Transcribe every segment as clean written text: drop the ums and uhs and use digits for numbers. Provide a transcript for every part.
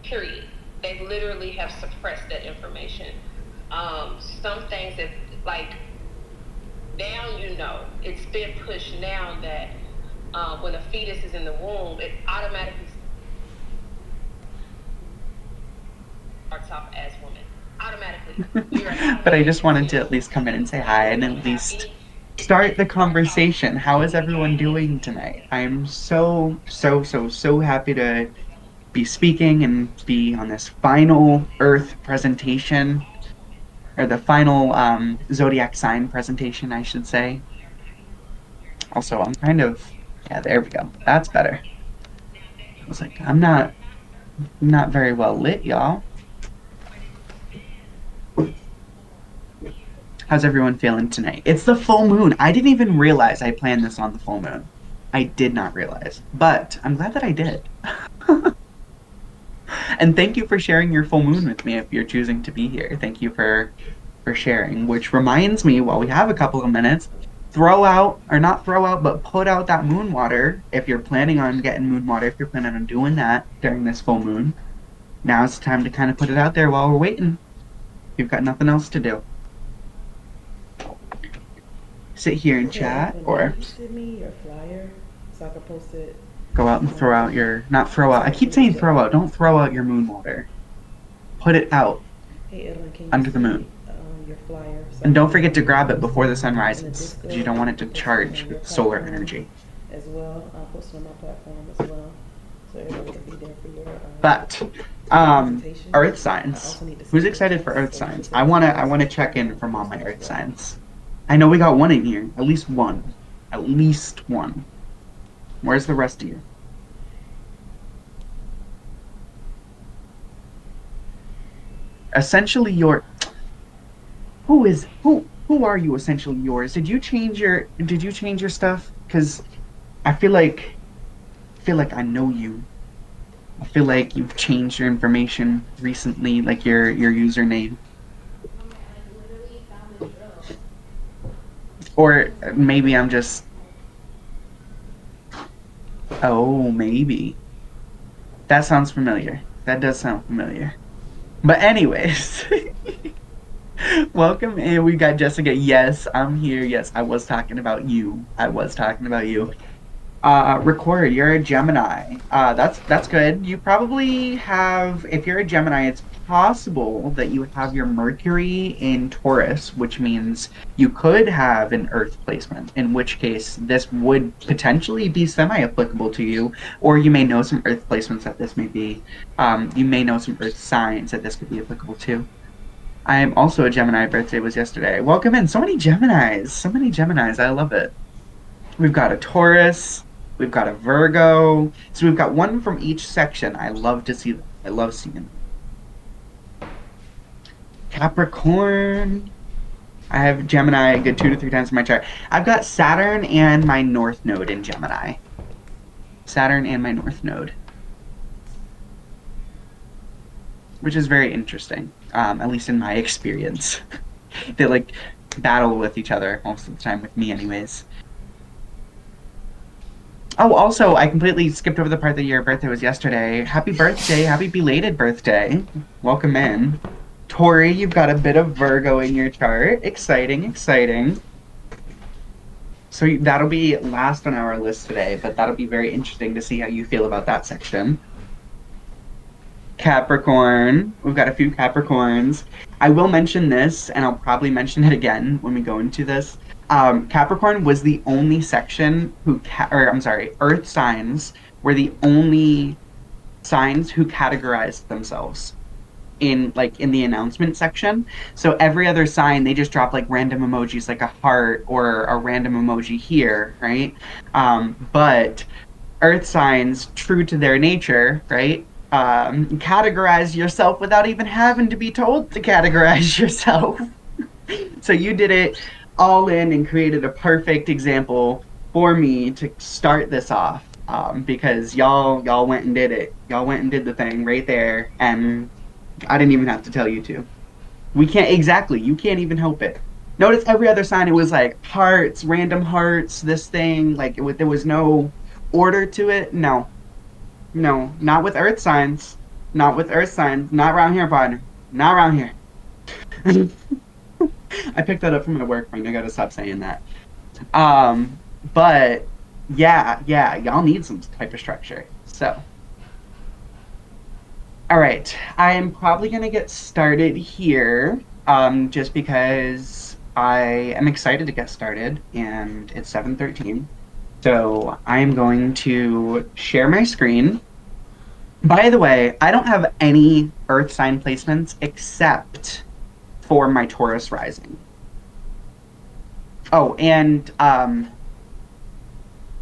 Period. They literally have suppressed that information. Some things that, like, now it's been pushed now that when a fetus is in the womb, it automatically starts off as woman. Automatically. You're But I automatically just wanted to considered at a least woman. come in and say Like, hi they and don't at have least any start the start off conversation. How is everyone regardless. doing tonight? I'm so, so, so, so happy to be speaking and be on this final Earth presentation, or the final zodiac sign presentation, I should say. Also, I'm kind of, yeah, there we go. That's better. I was like, I'm not very well lit, y'all. How's everyone feeling tonight? It's the full moon. I didn't even realize I planned this on the full moon. I did not realize, but I'm glad that I did. And thank you for sharing your full moon with me if you're choosing to be here. Thank you for sharing, which reminds me, while we have a couple of minutes, throw out, or not throw out, but put out that moon water if you're planning on getting moon water, if you're planning on doing that during this full moon. Now's the time to kind of put it out there while we're waiting. You've got nothing else to do. Sit here and Okay, chat, Evelyn, can or you send me your flyer so I can post it go out and on throw out my your, not throw out, I social keep saying media? throw out, don't throw out your moon water. Put it out Hey, Evelyn, can you under the send me moon. your flyer so I And don't can forget to grab it post before it the sun in the rises, because you Discord don't want it and to post it charge on your solar platform energy. as well? I'll post it on my platform as well so everybody can be there for But your presentation. Earth I signs. also need to Who's send you a excited for text, Earth so you can signs? send I it to wanna me I wanna message check and in I'll from all post my it as Earth well. signs. I know we got one in here. At least one. At least one. Where's the rest of you? Essentially your who are you essentially yours? Did you change your stuff? Because I feel like I know you. I feel like you've changed your information recently, like your username. Or maybe I'm just, oh, maybe. That sounds familiar. That does sound familiar. But anyways, welcome in. We got Jessica. Yes, I'm here. Yes, I was talking about you. I was talking about you. Record, you're a Gemini. That's good. You probably have, if you're a Gemini, it's possible that you have your Mercury in Taurus, which means you could have an Earth placement, in which case this would potentially be semi-applicable to you, or you may know some Earth placements that this may be. You may know some Earth signs that this could be applicable to. I am also a Gemini. Birthday was yesterday. Welcome in. So many Geminis. So many Geminis. I love it. We've got a Taurus. We've got a Virgo. So we've got one from each section. I love to see them. I love seeing them. Capricorn. I have Gemini a good 2 to 3 times in my chart. I've got Saturn and my North Node in Gemini. Saturn and my North Node, which is very interesting, at least in my experience. They like battle with each other most of the time with me, anyways. Oh, also, I completely skipped over the part that your birthday was yesterday. Happy birthday. Happy belated birthday. Welcome in. Tori, you've got a bit of Virgo in your chart. Exciting, exciting. So that'll be last on our list today, but that'll be very interesting to see how you feel about that section. Capricorn. We've got a few Capricorns. I will mention this, and I'll probably mention it again when we go into this. Capricorn was the only section or I'm sorry, Earth signs were the only signs who categorized themselves in the announcement section. So every other sign they just drop like random emojis, like a heart or a random emoji here, right? But Earth signs, true to their nature, right? Categorize yourself without even having to be told to categorize yourself. So you did it all in and created a perfect example for me to start this off. Because y'all went and did it. Y'all went and did the thing right there, and I didn't even have to tell you to. We can't exactly. You can't even help it. Notice every other sign. It was like hearts, random hearts. This thing, like there was no order to it. No, no, not with Earth signs. Not with earth signs. Not around here, partner. Not around here. I picked that up from my work friend. I gotta stop saying that. But yeah, y'all need some type of structure. So, all right, I am probably gonna get started here, just because I am excited to get started, and it's 7:13. So I am going to share my screen. By the way, I don't have any Earth sign placements except for my Taurus rising. Oh, and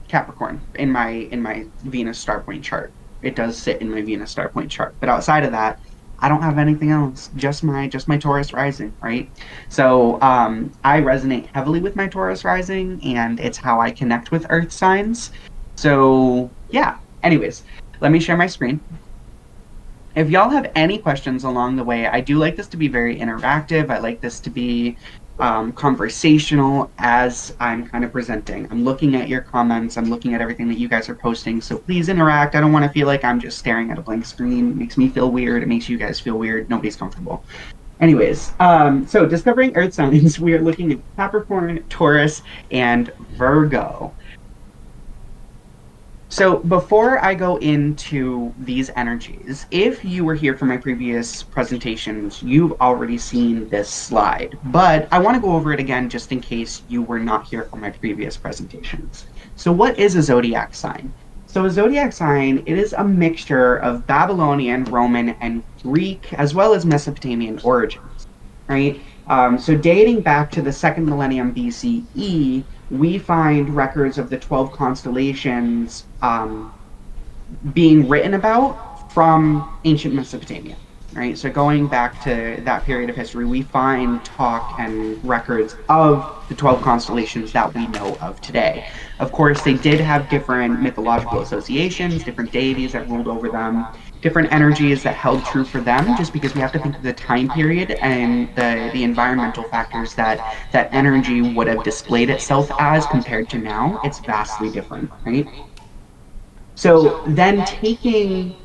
Capricorn in my Venus star point chart. It does sit in my Venus star point chart. But outside of that, I don't have anything else. Just my Taurus rising, right? So I resonate heavily with my Taurus rising, and it's how I connect with Earth signs. So yeah. Anyways, let me share my screen. If y'all have any questions along the way, I do like this to be very interactive. I like this to be conversational as I'm kind of presenting. I'm looking at your comments. I'm looking at everything that you guys are posting. So please interact. I don't want to feel like I'm just staring at a blank screen. It makes me feel weird. It makes you guys feel weird. Nobody's comfortable. Anyways, so discovering Earth signs, we are looking at Capricorn, Taurus, and Virgo. So before I go into these energies, if you were here for my previous presentations, you've already seen this slide, but I want to go over it again just in case you were not here for my previous presentations. So what is a zodiac sign? So a zodiac sign, it is a mixture of Babylonian, Roman, and Greek, as well as Mesopotamian origins, right? So dating back to the second millennium BCE, we find records of the 12 constellations being written about from ancient Mesopotamia, right? So going back to that period of history, we find talk and records of the 12 constellations that we know of today. Of course, they did have different mythological associations, different deities that ruled over them, different energies that held true for them, just because we have to think of the time period and the environmental factors that that energy would have displayed itself as compared to now. It's vastly different, right? So then taking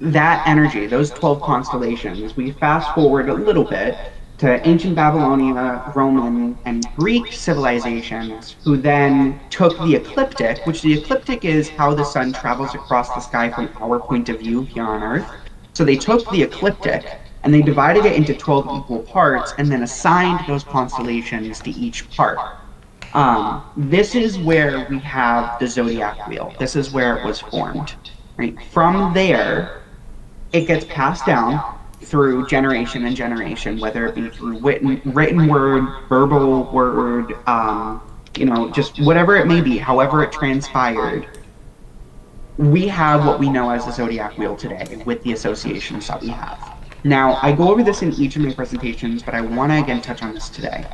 that energy, those 12 constellations, we fast forward a little bit to ancient Babylonia, Roman, and Greek civilizations, who then took the ecliptic, which the ecliptic is how the sun travels across the sky from our point of view here on Earth. So they took the ecliptic and they divided it into 12 equal parts and then assigned those constellations to each part. This is where we have the zodiac wheel. This is where it was formed. Right? From there, it gets passed down through generation and generation, whether it be through written word, verbal word, just whatever it may be, however it transpired. We have what we know as the zodiac wheel today with the associations that we have. Now, I go over this in each of my presentations, but I want to again touch on this today.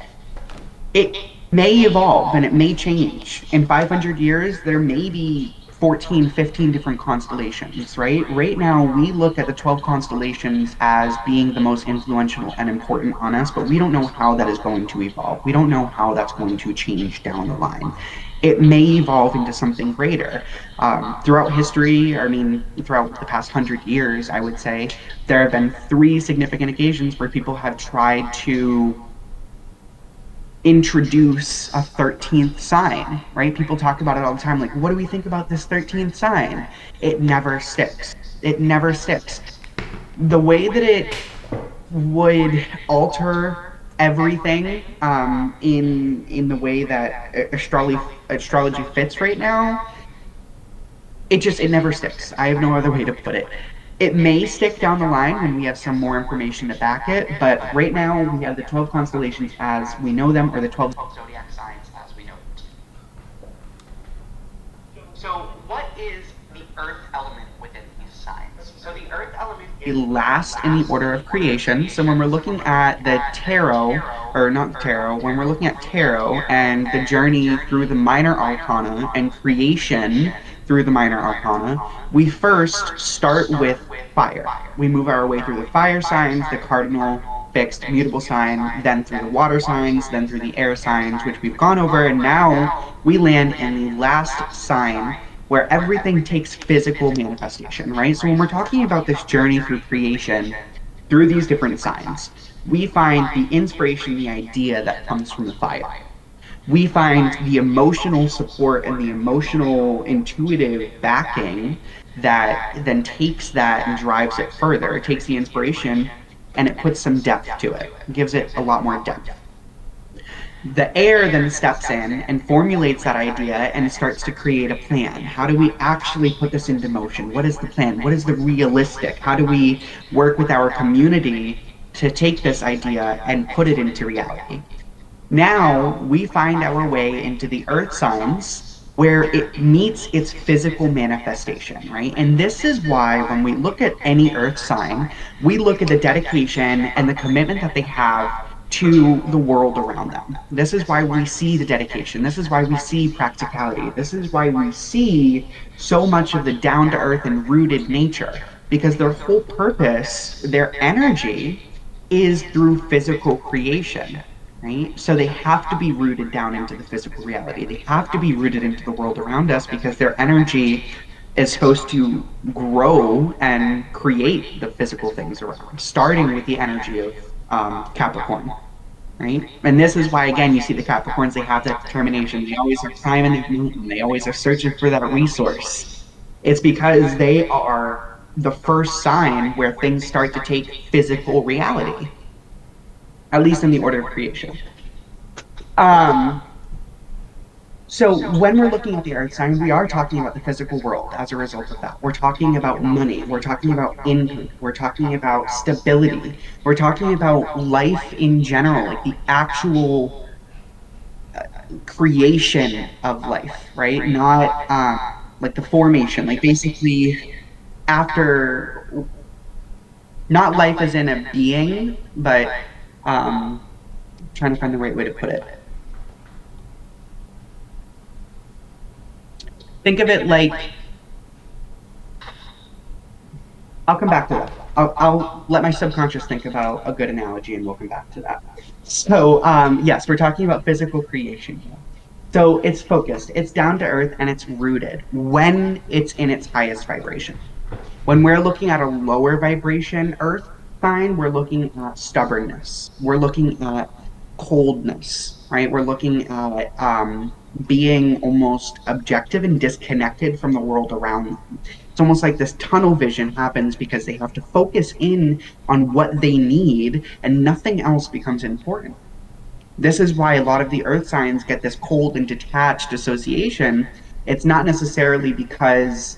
It may evolve and it may change. In 500 years, there may be 14, 15 different constellations, right? Right now, we look at the 12 constellations as being the most influential and important on us, but we don't know how that is going to evolve. We don't know how that's going to change down the line. It may evolve into something greater. Throughout history, throughout the past 100 years, I would say, there have been 3 significant occasions where people have tried to introduce a 13th sign, right? People talk about it all the time, like, what do we think about this 13th sign? It never sticks. It never sticks. The way that it would alter everything in the way that astrology fits right now, it never sticks. I have no other way to put it. It may stick down the line when we have some more information to back it, but right now we have the 12 constellations as we know them, or the 12 zodiac signs as we know them. So what is the earth element within these signs? So the earth element is last in the order of creation. So when we're looking at the tarot, or not tarot, when we're looking at tarot and the journey through the minor arcana and creation through the minor arcana, we first start with fire. We move our way through the fire signs, the cardinal, fixed, mutable sign, then through the water signs, then through the air signs, which we've gone over, and now we land in the last sign where everything takes physical manifestation, right? So when we're talking about this journey through creation, through these different signs, we find the inspiration, the idea that comes from the fire. We find the emotional support and the emotional intuitive backing that then takes that and drives it further. It takes the inspiration and it puts some depth to it, gives it a lot more depth. The air then steps in and formulates that idea and starts to create a plan. How do we actually put this into motion? What is the plan? What is the realistic? How do we work with our community to take this idea and put it into reality? Now we find our way into the earth signs where it meets its physical manifestation, right? And this is why when we look at any earth sign, we look at the dedication and the commitment that they have to the world around them. This is why we see the dedication. This is why we see practicality. This is why we see so much of the down to earth and rooted nature, because their whole purpose, their energy is through physical creation. Right? So they have to be rooted down into the physical reality. They have to be rooted into the world around us because their energy is supposed to grow and create the physical things around, starting with the energy of Capricorn. Right? And this is why, again, you see the Capricorns, they have that determination. They always are climbing the mountain. They always are searching for that resource. It's because they are the first sign where things start to take physical reality, at least in the order of creation. So when we're looking at the earth sign, we are talking about the physical world as a result of that. We're talking about money. We're talking about income. We're talking about stability. We're talking about life in general, like the actual creation of life, right? Not like the formation, like basically after, not life as in a being, but trying to find the right way to put it. Think of it like, I'll come back to that. I'll let my subconscious think about a good analogy and we'll come back to that. So yes, we're talking about physical creation here. So it's focused, it's down to earth, and it's rooted when it's in its highest vibration. When we're looking at a lower vibration earth sign, we're looking at stubbornness. We're looking at coldness, right? We're looking at being almost objective and disconnected from the world around them. It's almost like this tunnel vision happens because they have to focus in on what they need and nothing else becomes important. This is why a lot of the earth signs get this cold and detached association. It's not necessarily because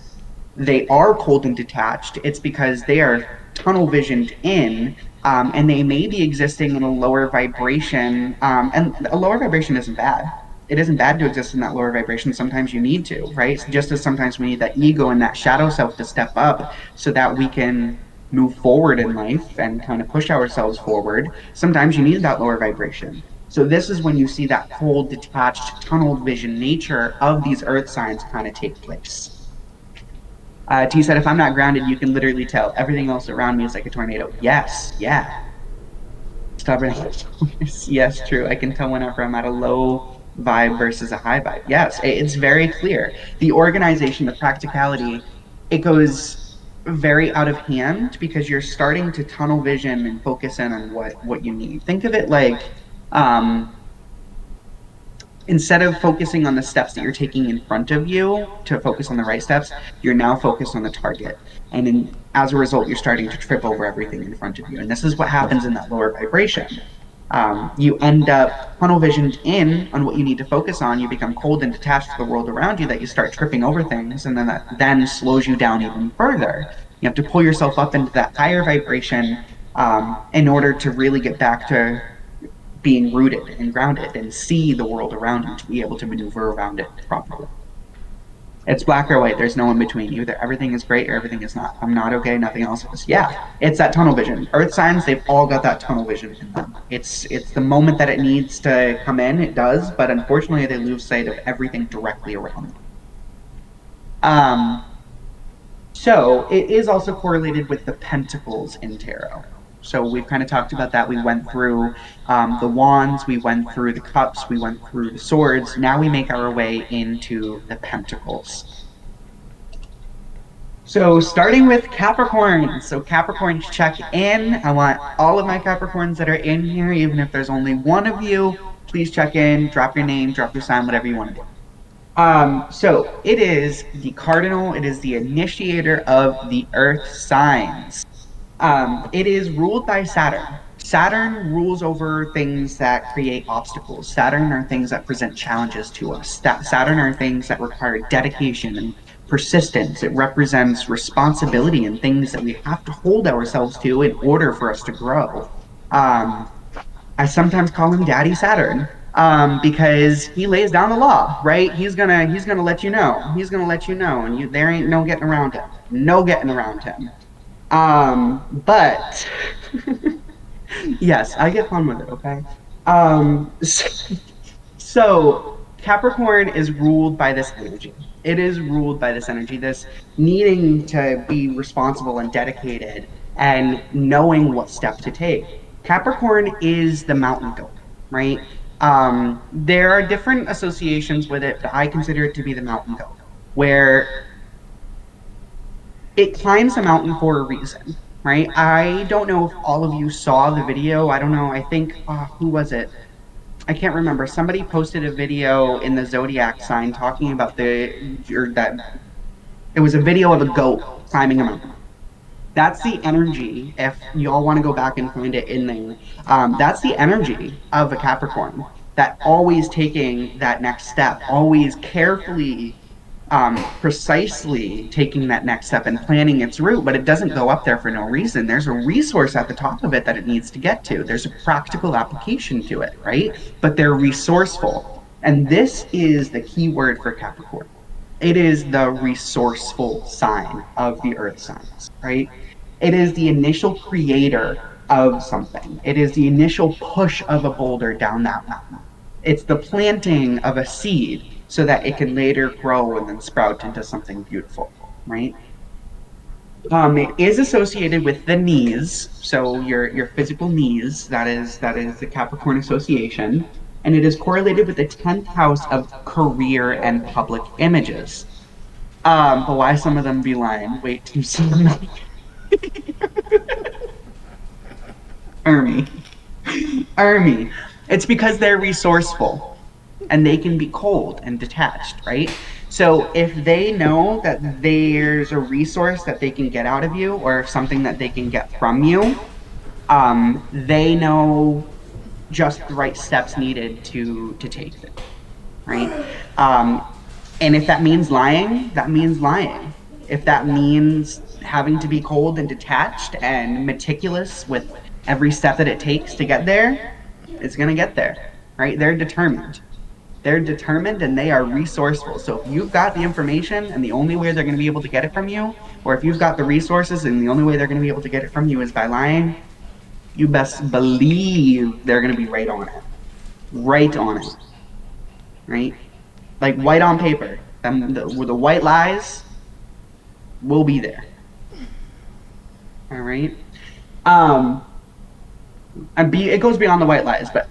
they are cold and detached, it's because they are tunnel visioned in, and they may be existing in a lower vibration, and a lower vibration isn't bad. It isn't bad to exist in that lower vibration. Sometimes you need to, right? Just as sometimes we need that ego and that shadow self to step up so that we can move forward in life and kind of push ourselves forward. Sometimes you need that lower vibration. So this is when you see that cold, detached, tunnel vision nature of these earth signs kind of take place. T said, if I'm not grounded, you can literally tell. Everything else around me is like a tornado. Yes, yeah. Stubborn. Yes, true. I can tell whenever I'm at a low vibe versus a high vibe. Yes, it's very clear. The organization, the practicality, it goes very out of hand because you're starting to tunnel vision and focus in on what you need. Think of it like, instead of focusing on the steps that you're taking in front of you to focus on the right steps, you're now focused on the target. And as a result, you're starting to trip over everything in front of you. And this is what happens in that lower vibration. You end up tunnel visioned in on what you need to focus on. You become cold and detached to the world around you that you start tripping over things, and then that then slows you down even further. You have to pull yourself up into that higher vibration in order to really get back to being rooted and grounded and see the world around you to be able to maneuver around it properly. It's black or white. There's no in between. Either everything is great or everything is not. I'm not okay, nothing else is. Yeah, it's that tunnel vision. Earth signs, they've all got that tunnel vision in them. It's the moment that it needs to come in, it does, but unfortunately they lose sight of everything directly around them. So it is also correlated with the pentacles in tarot. So we've kind of talked about that. We went through the wands, we went through the cups, we went through the swords. Now we make our way into the pentacles. So starting with Capricorns. So Capricorns, check in. I want all of my Capricorns that are in here, even if there's only one of you, please check in, drop your name, drop your sign, whatever you want to do. So it is the cardinal, it is the initiator of the earth signs. It is ruled by Saturn. Saturn rules over things that create obstacles. Saturn are things that present challenges to us. Saturn are things that require dedication and persistence. It represents responsibility and things that we have to hold ourselves to in order for us to grow. I sometimes call him Daddy Saturn, because he lays down the law, right? He's gonna let you know. He's gonna let you know, and there ain't no getting around him. No getting around him. But yes, I get fun with it. Okay. So Capricorn is ruled by this energy. It is ruled by this energy, this needing to be responsible and dedicated and knowing what step to take. Capricorn is the mountain goat, right? There are different associations with it, but I consider it to be the mountain goat, where it climbs a mountain for a reason, right? I don't know if all of you saw the video. I don't know. I think, who was it? I can't remember. Somebody posted a video in the zodiac sign talking about that it was a video of a goat climbing a mountain. That's the energy. If y'all want to go back and find it in there, that's the energy of a Capricorn. That always taking that next step, always carefully, precisely taking that next step and planning its route, but it doesn't go up there for no reason. There's a resource at the top of it that it needs to get to. There's a practical application to it, right? But they're resourceful. And this is the key word for Capricorn. It is the resourceful sign of the earth signs, right? It is the initial creator of something. It is the initial push of a boulder down that mountain. It's the planting of a seed so that it can later grow and then sprout into something beautiful, right? It is associated with the knees, so your physical knees. That is the Capricorn association, and it is correlated with the 10th house of career and public images. But why some of them be lying? Wait till you see them. Army. It's because they're resourceful and they can be cold and detached, right? So if they know that there's a resource that they can get out of you or something that they can get from you, they know just the right steps needed to take it, right? And if that means lying, that means lying. If that means having to be cold and detached and meticulous with every step that it takes to get there, it's going to get there, right? They're determined. They're determined and they are resourceful. So if you've got the information and the only way they're going to be able to get it from you, or if you've got the resources and the only way they're going to be able to get it from you is by lying, you best believe they're going to be right on it. Right on it. Right? Like white on paper. The white lies will be there. All right? It goes beyond the white lies, but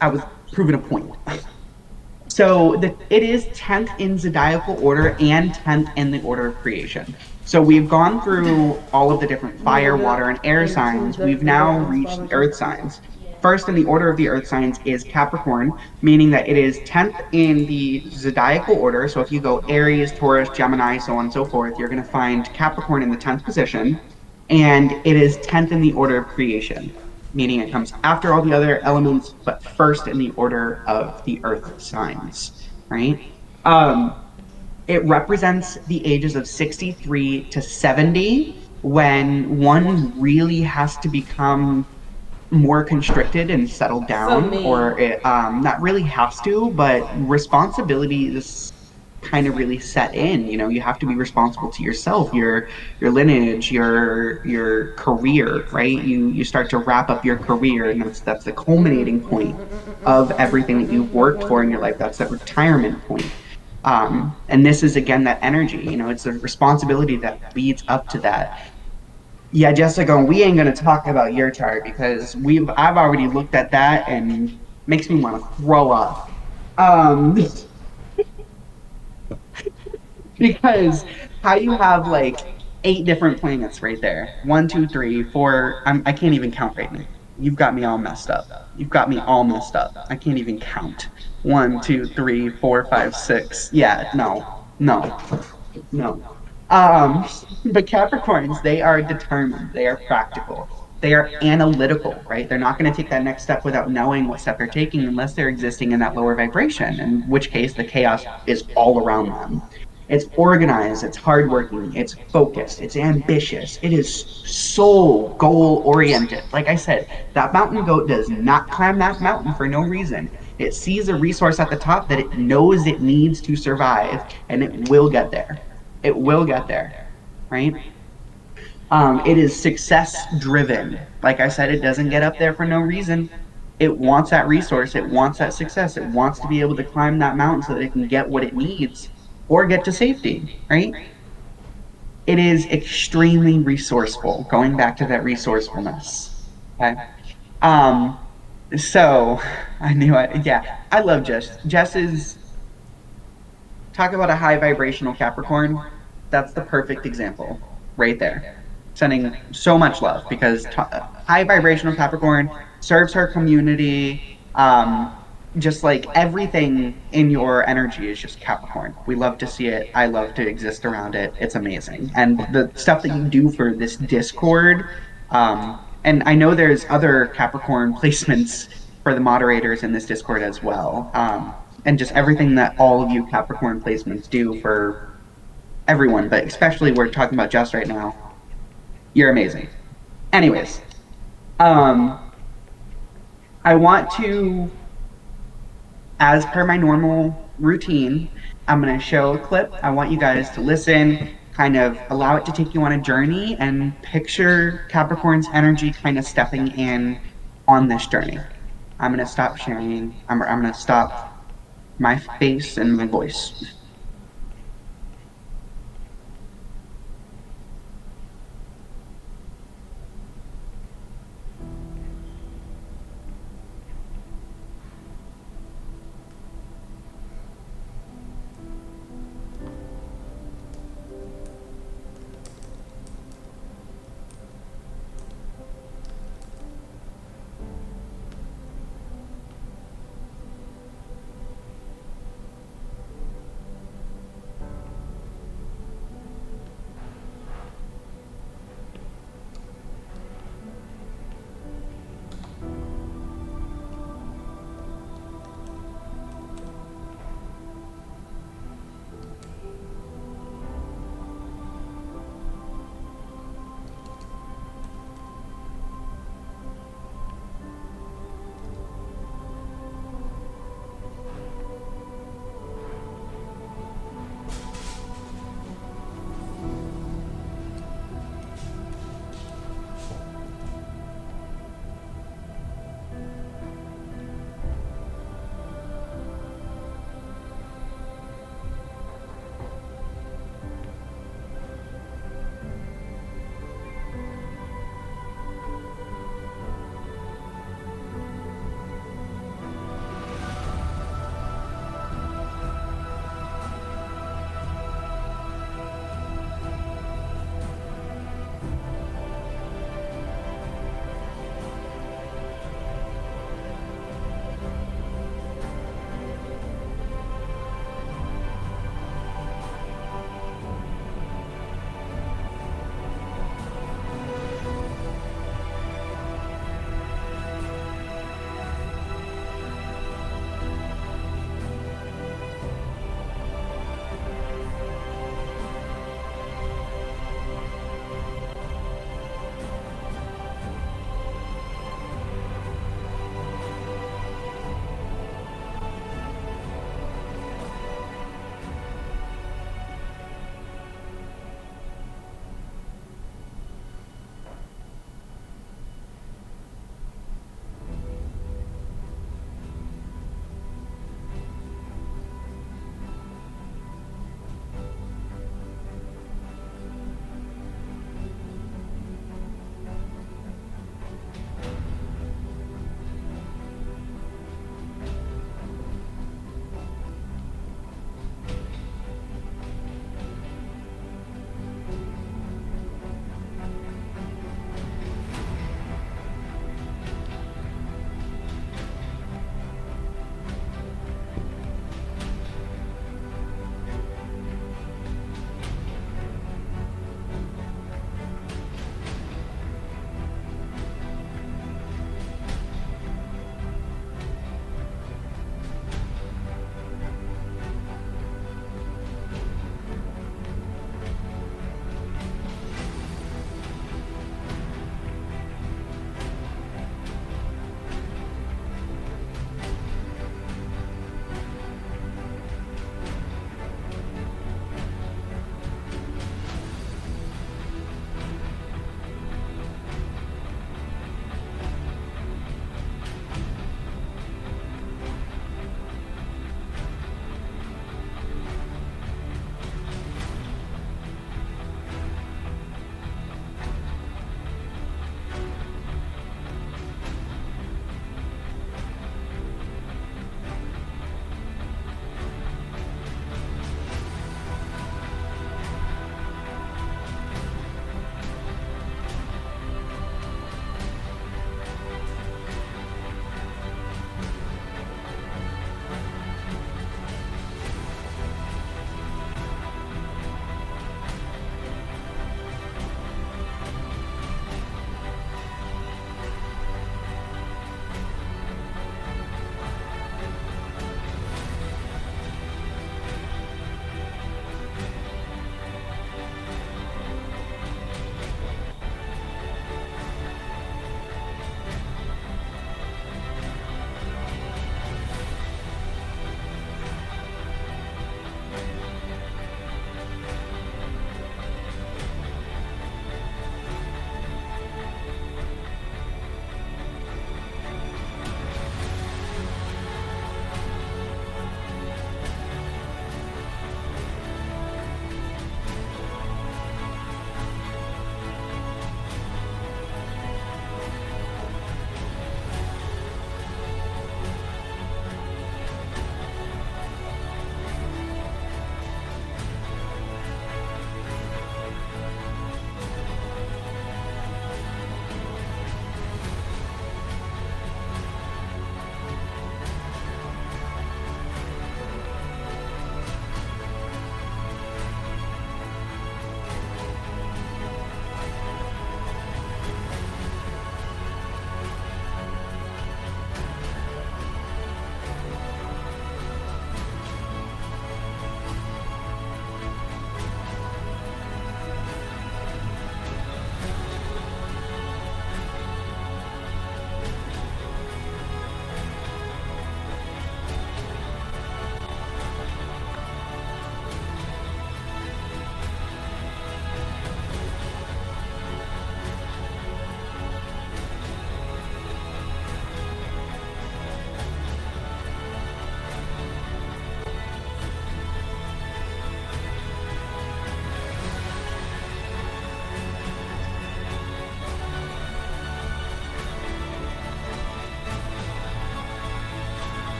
I was proving a point. So it is 10th in zodiacal order and 10th in the order of creation. So we've gone through all of the different fire, water, and air signs. We've now reached the earth signs. First in the order of the earth signs is Capricorn, meaning that it is 10th in the zodiacal order. So if you go Aries, Taurus, Gemini, so on and so forth, you're going to find Capricorn in the 10th position. And it is 10th in the order of creation, meaning it comes after all the other elements, but first in the order of the earth signs, right? It represents the ages of 63 to 70 when one really has to become more constricted and settled down, or it, not really has to, but responsibilities kind of really set in. You know, you have to be responsible to yourself, your lineage, your career, right? You start to wrap up your career, and that's the culminating point of everything that you've worked for in your life. That's that retirement point. And this is again that energy. You know, it's a responsibility that leads up to that. Yeah, Jessica, we ain't gonna talk about your chart because I've already looked at that and makes me want to throw up. Because how you have like 8 different planets right there. 1, 2, 3, 4. I can't even count right now. You've got me all messed up. You've got me all messed up. I can't even count. 1, 2, 3, 4, 5, 6. Yeah, no. But Capricorns, they are determined. They are practical. They are analytical, right? They're not going to take that next step without knowing what step they're taking unless they're existing in that lower vibration, in which case the chaos is all around them. It's organized, it's hardworking, it's focused, it's ambitious, it is so goal oriented. Like I said, that mountain goat does not climb that mountain for no reason. It sees a resource at the top that it knows it needs to survive, and it will get there. It will get there, right? It is success driven. Like I said, it doesn't get up there for no reason. It wants that resource. It wants that success. It wants to be able to climb that mountain so that it can get what it needs or get to safety, right? It is extremely resourceful, going back to that resourcefulness. Okay. So I knew it. Yeah, I love Jess. Jess is, talk about a high vibrational Capricorn. That's the perfect example right there. Sending so much love because high vibrational Capricorn serves her community. Just like everything in your energy is just Capricorn. We love to see it. I love to exist around it. It's amazing. And the stuff that you do for this Discord, and I know there's other Capricorn placements for the moderators in this Discord as well. And just everything that all of you Capricorn placements do for everyone, but especially we're talking about Jess right now. You're amazing. Anyways, I want to, as per my normal routine, I'm going to show a clip. I want you guys to listen, kind of allow it to take you on a journey and picture Capricorn's energy kind of stepping in on this journey. I'm going to stop sharing. I'm going to stop my face and my voice.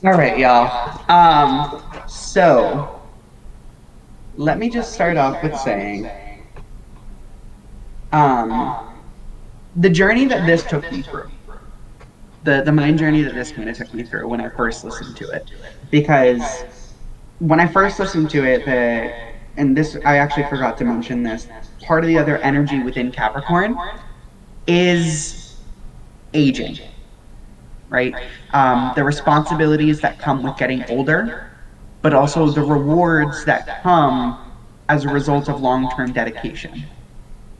All right, y'all. So let me just start off with saying, um, the journey that this took me through, the mind journey that this kind of took me through when I first listened to it, because when I first listened to it, and this I actually forgot to mention this, part of the other energy within Capricorn is aging, right? The responsibilities that come with getting older, but also the rewards that come as a result of long-term dedication,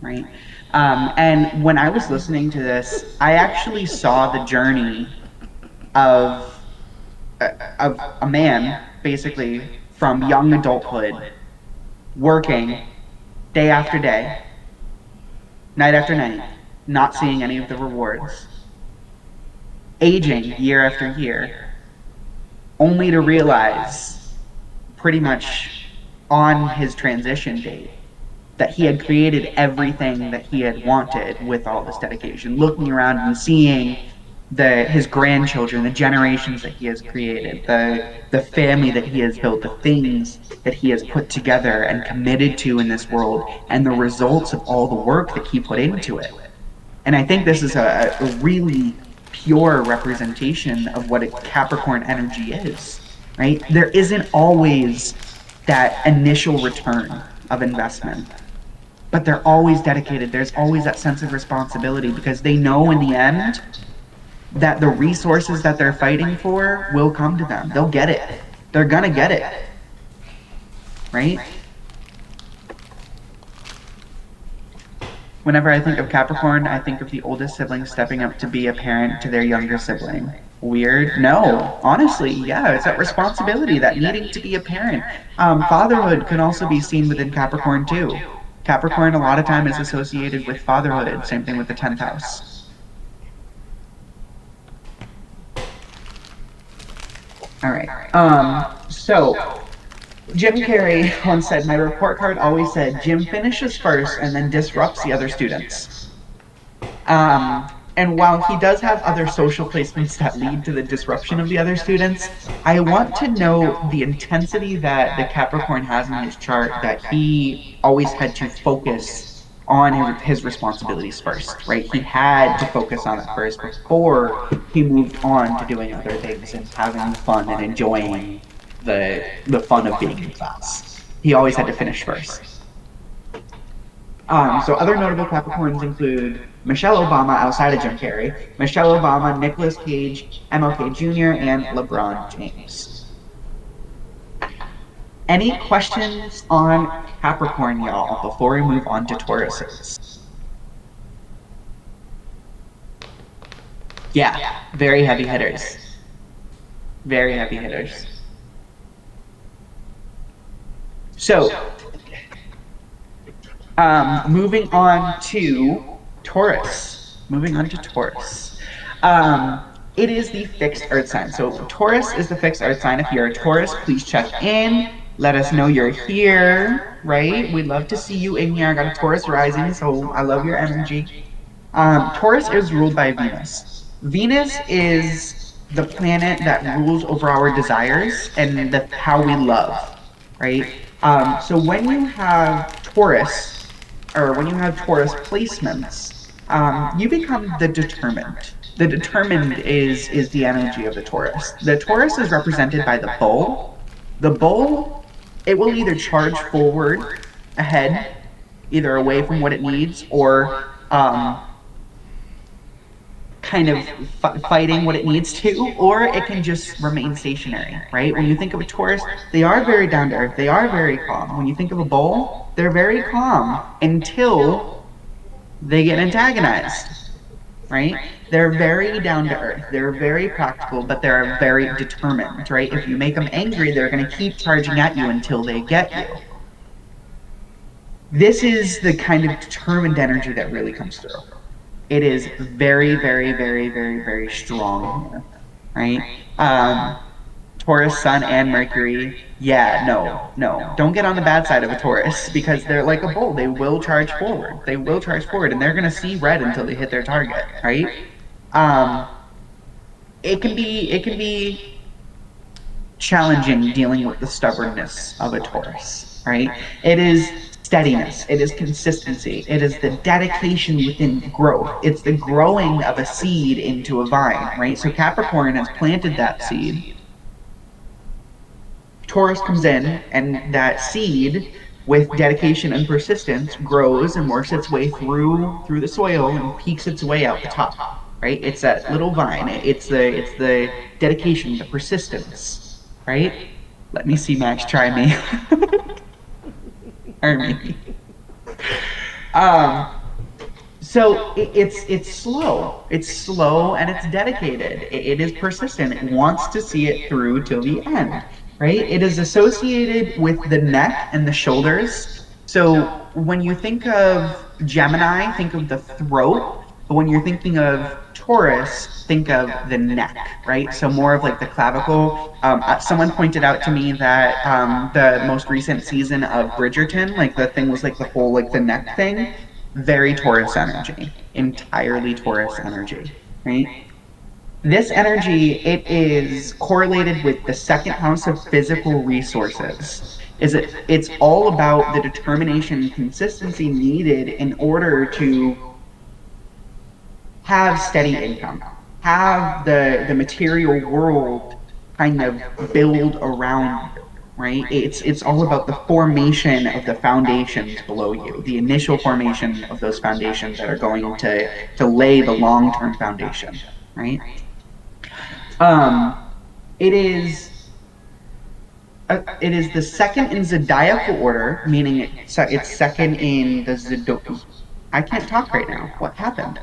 right? And when I was listening to this, I actually saw the journey of of a man, basically from young adulthood, working day after day, night after night, not seeing any of the rewards, aging year after year, only to realize pretty much on his transition date that he had created everything that he had wanted with all this dedication, looking around and seeing his grandchildren, the generations that he has created, the family that he has built, the things that he has put together and committed to in this world, and the results of all the work that he put into it. And I think this is a really pure representation of what a Capricorn energy is, right? There isn't always that initial return of investment, but they're always dedicated. There's always that sense of responsibility because they know in the end that the resources that they're fighting for will come to them. They'll get it. They're gonna get it. Right? Whenever I think of Capricorn, I think of the oldest sibling stepping up to be a parent to their younger sibling. Weird? No. Honestly, yeah, it's that responsibility, that needing to be a parent. Fatherhood can also be seen within Capricorn too. Capricorn a lot of time is associated with fatherhood. Same thing with the 10th house. All right. So Jim Carrey once said, "My report card always said Jim finishes first and then disrupts the other students." And while he does have other social placements that lead to the disruption of the other students, I want to note the intensity that the Capricorn has in his chart, that he always had to focus on his responsibilities first, right? He had to focus on it first before he moved on to doing other things and having fun and enjoying the fun of being in class. He always had to finish first. So other notable Capricorns include Michelle Obama outside of Jim Carrey, Michelle Obama, Nicolas Cage, MLK Jr., and LeBron James. Any questions on Capricorn, y'all, before we move on to Tauruses? Yeah, very heavy hitters. Very heavy hitters. So, moving on to Taurus. It is the fixed earth sign. So Taurus is the fixed earth sign. If you're a Taurus, please check in. Let us know you're here, right? We'd love to see you in here. I got a Taurus rising, so I love your energy. Taurus is ruled by Venus. Venus is the planet that rules over our desires and how we love, right? So when you have Taurus, or when you have Taurus placements, you become the determined. The determined is the energy of the Taurus. The Taurus is represented by the bull. The bull, it will either charge forward, ahead, either away from what it needs, or kind of fighting what it needs to, or it can just remain stationary, right? When you think of a Taurus, they are very down to earth. They are very calm. When you think of a bull, they're very calm until they get antagonized, right? They're very down to earth. They're very practical, but they're very determined, right? If you make them angry, they're going to keep charging at you until they get you. This is the kind of determined energy that really comes through. It is very, very, very, very, very strong here, right? Taurus, Sun, and Mercury. Yeah, no. Don't get on the bad side of a Taurus because they're like a bull. They will charge forward. They will charge forward, and they're going to see red until they hit their target, right? It can be challenging dealing with the stubbornness of a Taurus, right? It is steadiness, it is consistency, it is the dedication within growth, it's the growing of a seed into a vine, right? So Capricorn has planted that seed. Taurus comes in, and that seed, with dedication and persistence, grows and works its way through the soil and peeks its way out the top. Right? It's that little vine. It's the dedication, the persistence. Right? Let me see Max try me. Or me. So it's slow. It's slow and it's dedicated. It is persistent. It wants to see it through till the end. Right? It is associated with the neck and the shoulders. So when you think of Gemini, think of the throat. But when you're thinking of Taurus, think of the neck, right? So more of like the clavicle. Someone pointed out to me that the most recent season of Bridgerton, like the thing was like the whole like the neck thing, very Taurus energy, entirely Taurus energy, right? This energy, it is correlated with the second house of physical resources. It's all about the determination and consistency needed in order to have steady income, have the material world kind of build around you, right? It's all about the formation of the foundations below you, the initial formation of those foundations that are going to lay the long-term foundation, right? It is the second in zodiacal order, meaning it's second in the zodiac. I can't talk right now. What happened?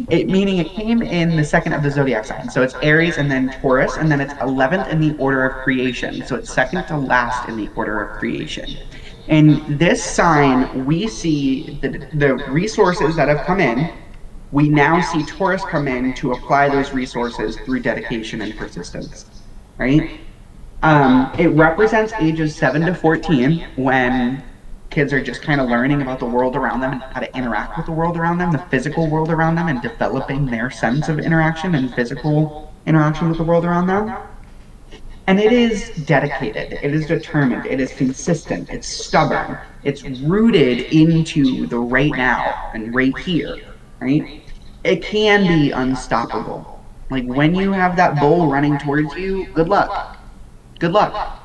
Meaning it came in the second of the zodiac sign. So it's Aries and then Taurus, and then it's 11th in the order of creation. So it's second to last in the order of creation. In this sign, we see the resources that have come in. We now see Taurus come in to apply those resources through dedication and persistence, right? It represents ages 7 to 14 when kids are just kind of learning about the world around them and how to interact with the world around them, the physical world around them, and developing their sense of interaction and physical interaction with the world around them. And it is dedicated, it is determined, it is consistent, it's stubborn, it's rooted into the right now and right here, right? It can be unstoppable. Like when you have that bull running towards you, good luck. Good luck,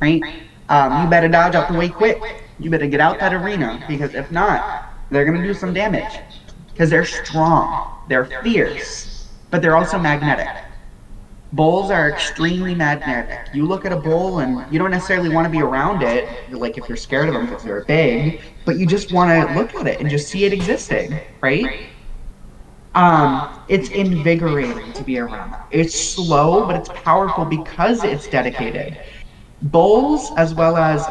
right? You better dodge out the way quick. You better get out that arena, because if not, they're going to do some damage. Because they're strong, they're fierce, but they're also magnetic. Bulls are extremely magnetic. You look at a bull and you don't necessarily want to be around it, like if you're scared of them because they're big, but you just want to look at it and just see it existing, right? It's invigorating to be around. It's slow, but it's powerful because it's dedicated. Bulls, as well as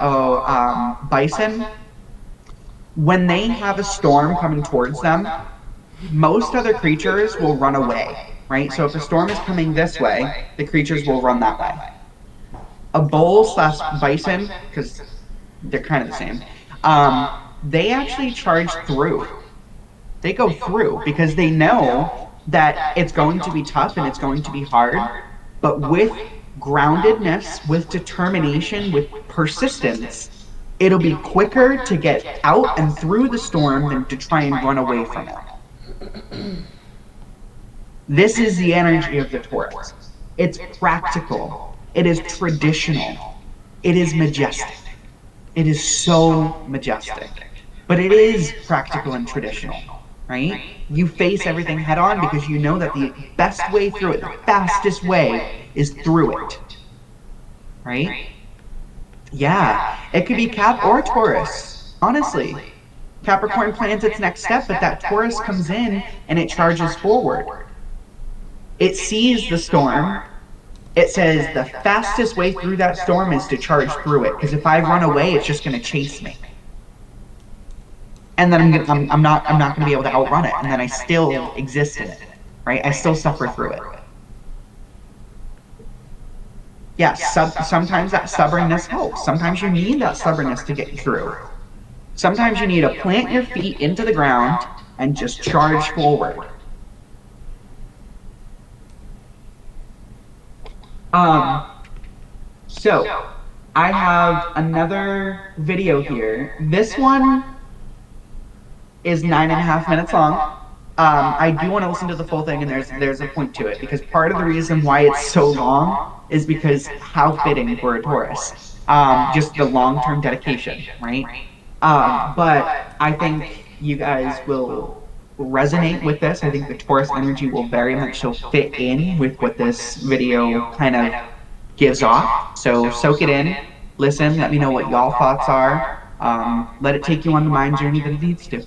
bison, when they have a storm coming towards them, most other creatures will run away, right? So if a storm is coming this way, the creatures will run that way. A bull slash bison, because they're kind of the same, they actually charge through. They go through because they know that it's going to be tough and it's going to be hard, but with groundedness, with determination, with persistence, it'll be quicker to get out and through the storm than to try and run away from it. This is the energy of the Taurus. It's practical. It is traditional. It is majestic. It is so majestic. But it is practical and traditional. Right? You face everything head on because you know that the best way through it, the fastest way, is through it. Right? Yeah. It could be Cap or Taurus. Honestly. Capricorn plans its next step, but that Taurus comes in and it charges forward. It sees the storm. It says the fastest way through that storm is to charge through it, because if I run away, it's just going to chase me. And then I'm not going to be able to outrun it, and then I still exist in it, right? I still suffer through it. Yeah, sometimes that stubbornness helps. Sometimes you need that stubbornness to get you through. Sometimes you need to plant your feet into the ground and just charge forward. Um, so I have another video here. This one is 9.5 minutes long. I do want to listen to the full thing, and there's a point to it because part of the reason why it's so long is because how fitting for a Taurus. Just the long-term dedication, right? But I think you guys will resonate with this. I think the Taurus energy will very much so fit in with what this video kind of gives off. So soak it in, listen, let me know what y'all thoughts are. Let it take you on the mind journey that it needs to.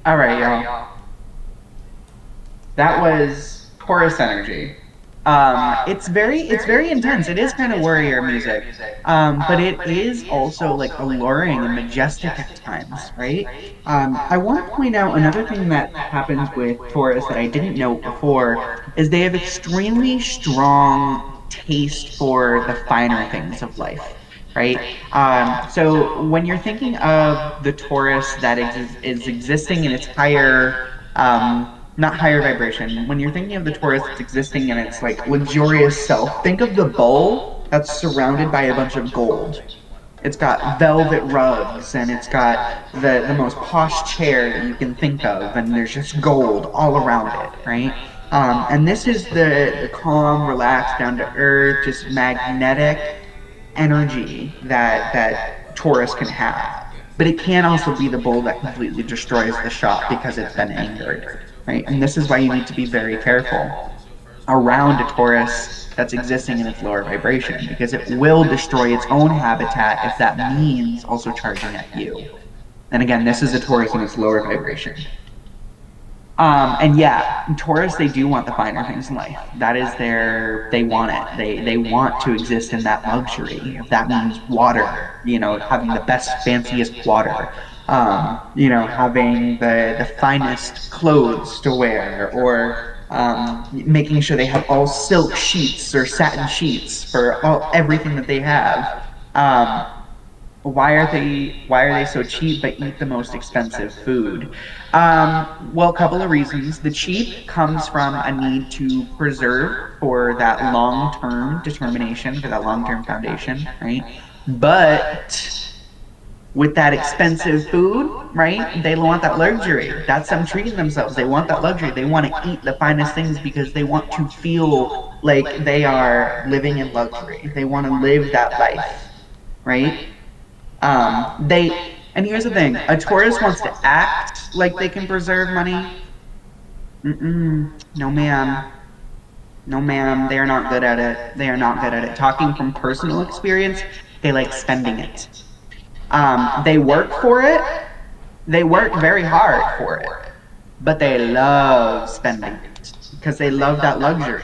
All right, y'all. That was Taurus energy. It's very intense. It is kind of warrior music, but it is also like alluring and majestic at times, right? I want to point out another thing that happens with Taurus that I didn't note before is they have extremely strong taste for the finer things of life, right? So when you're thinking of the Taurus that is existing in its higher, not higher vibration, when you're thinking of the Taurus that's existing in its like luxurious self, think of the bowl that's surrounded by a bunch of gold. It's got velvet rugs and it's got the most posh chair that you can think of, and there's just gold all around it, right? And this is the calm, relaxed, down to earth, just magnetic energy that Taurus can have. But it can also be the bull that completely destroys the shop because it's been angered, right? And this is why you need to be very careful around a Taurus that's existing in its lower vibration, because it will destroy its own habitat if that means also charging at you. And again, this is a Taurus in its lower vibration. And yeah, Taurus, they do want the finer things in life. That is they want it. They want to exist in that luxury. If that means water, having the best, fanciest water, having the finest clothes to wear, or making sure they have all silk sheets or satin sheets for everything that they have. Why are they so cheap but eat the most expensive food? Well, a couple of reasons. The cheap comes from a need to preserve for that long-term determination, for that long-term foundation, right? But with that expensive food, right? They want that luxury. That's them treating themselves. They want that luxury. They want to eat the finest things because they want to feel like they are living in luxury. They want to live that life, right? And here's the thing, a Taurus wants to act like they can preserve money. No ma'am. No ma'am, they are not good at it. They are not good at it. Talking from personal experience, they like spending it. They work for it. They work very hard for it. But they love spending it because they love that luxury.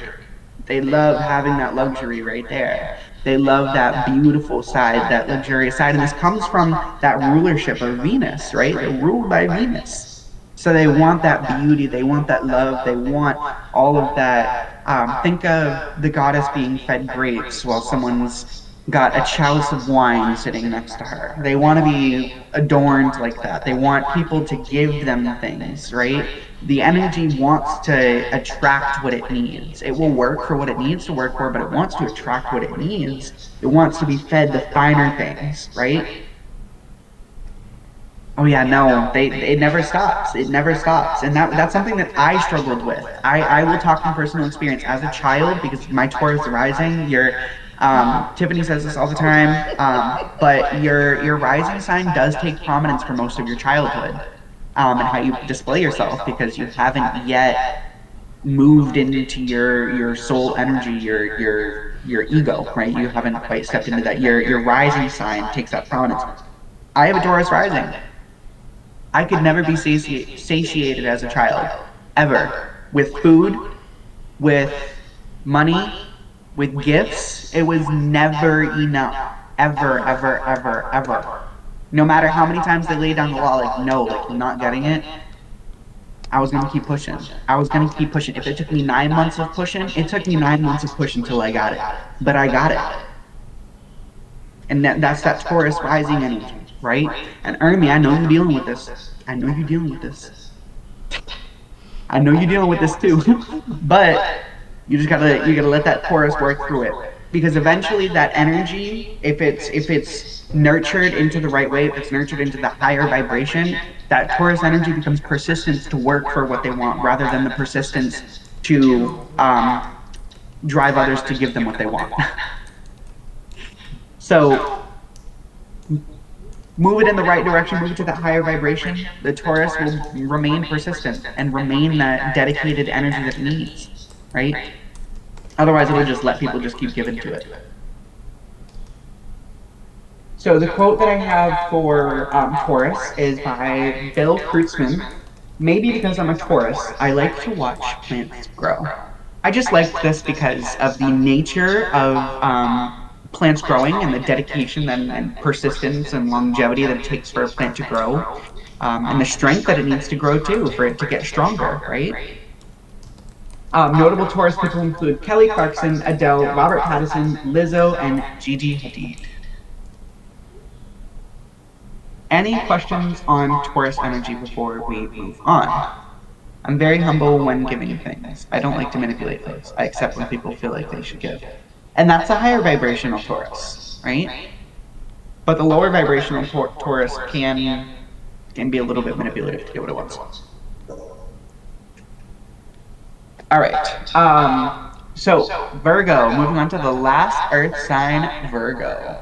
They love having that luxury right there. They love that beautiful side, that luxurious side. And this comes from that rulership of Venus, right? They're ruled by Venus. So they want that beauty. They want that love. They want all of that. Think of the goddess being fed grapes while someone's got a chalice of wine sitting next to her. They want to be adorned like that. They want people to give them things, right? The energy wants to attract what it needs. It will work for what it needs to work for, but it wants to attract what it needs. It wants to be fed the finer things, right? Oh yeah, no, it never stops. It never stops. And that's something that I struggled with. I will talk from personal experience as a child, because my Taurus rising, Tiffany says this all the time, but your rising sign does take prominence for most of your childhood, and how you display yourself, because you haven't yet moved into your soul energy, your ego, right? You haven't quite stepped into that. Your rising sign takes that prominence. I have a Taurus rising. I could never be satiated as a child, ever, with food, with money, with gifts. It was never enough, ever, ever, ever, ever. No matter how many times they laid down the law, like, no, like, you're not getting it, I was gonna keep pushing. I was gonna keep pushing. If it took me 9 months of pushing, it took me 9 months of pushing until I got it. But I got it. And that's that Taurus rising energy, right? And Ermi, I know you're dealing with this. I know you're dealing with this. I know you're dealing with this too. But you gotta let that Taurus work through it. Because eventually that energy, if it's nurtured into the right way, if it's nurtured into the higher vibration, that Taurus energy becomes persistence to work for what they want, rather than the persistence to drive others to give them what they want. So move it in the right direction, move it to that higher vibration. The Taurus will remain persistent and remain that dedicated energy that it needs, right? Otherwise, it'll just let people just keep giving to it. So the quote that I have for Taurus is by Bill Kreutzmann, Maybe because I'm a Taurus, I like to watch plants grow. I just liked this because of the nature of plants growing and the dedication and persistence and longevity that it takes for a plant to grow, and the strength that it needs to grow too for it to get stronger, right? Notable Taurus people include Kelly Clarkson, Adele, Robert Pattinson, Lizzo, and Gigi Hadid. Any questions on Taurus energy before we move on? I'm very humble when giving things. I don't like to manipulate things. I accept when people feel like they should give. And that's a higher vibrational Taurus, right? But the lower vibrational Taurus can be a little bit manipulative to get what it wants. All right. So Virgo, moving on to the last Earth sign, Virgo.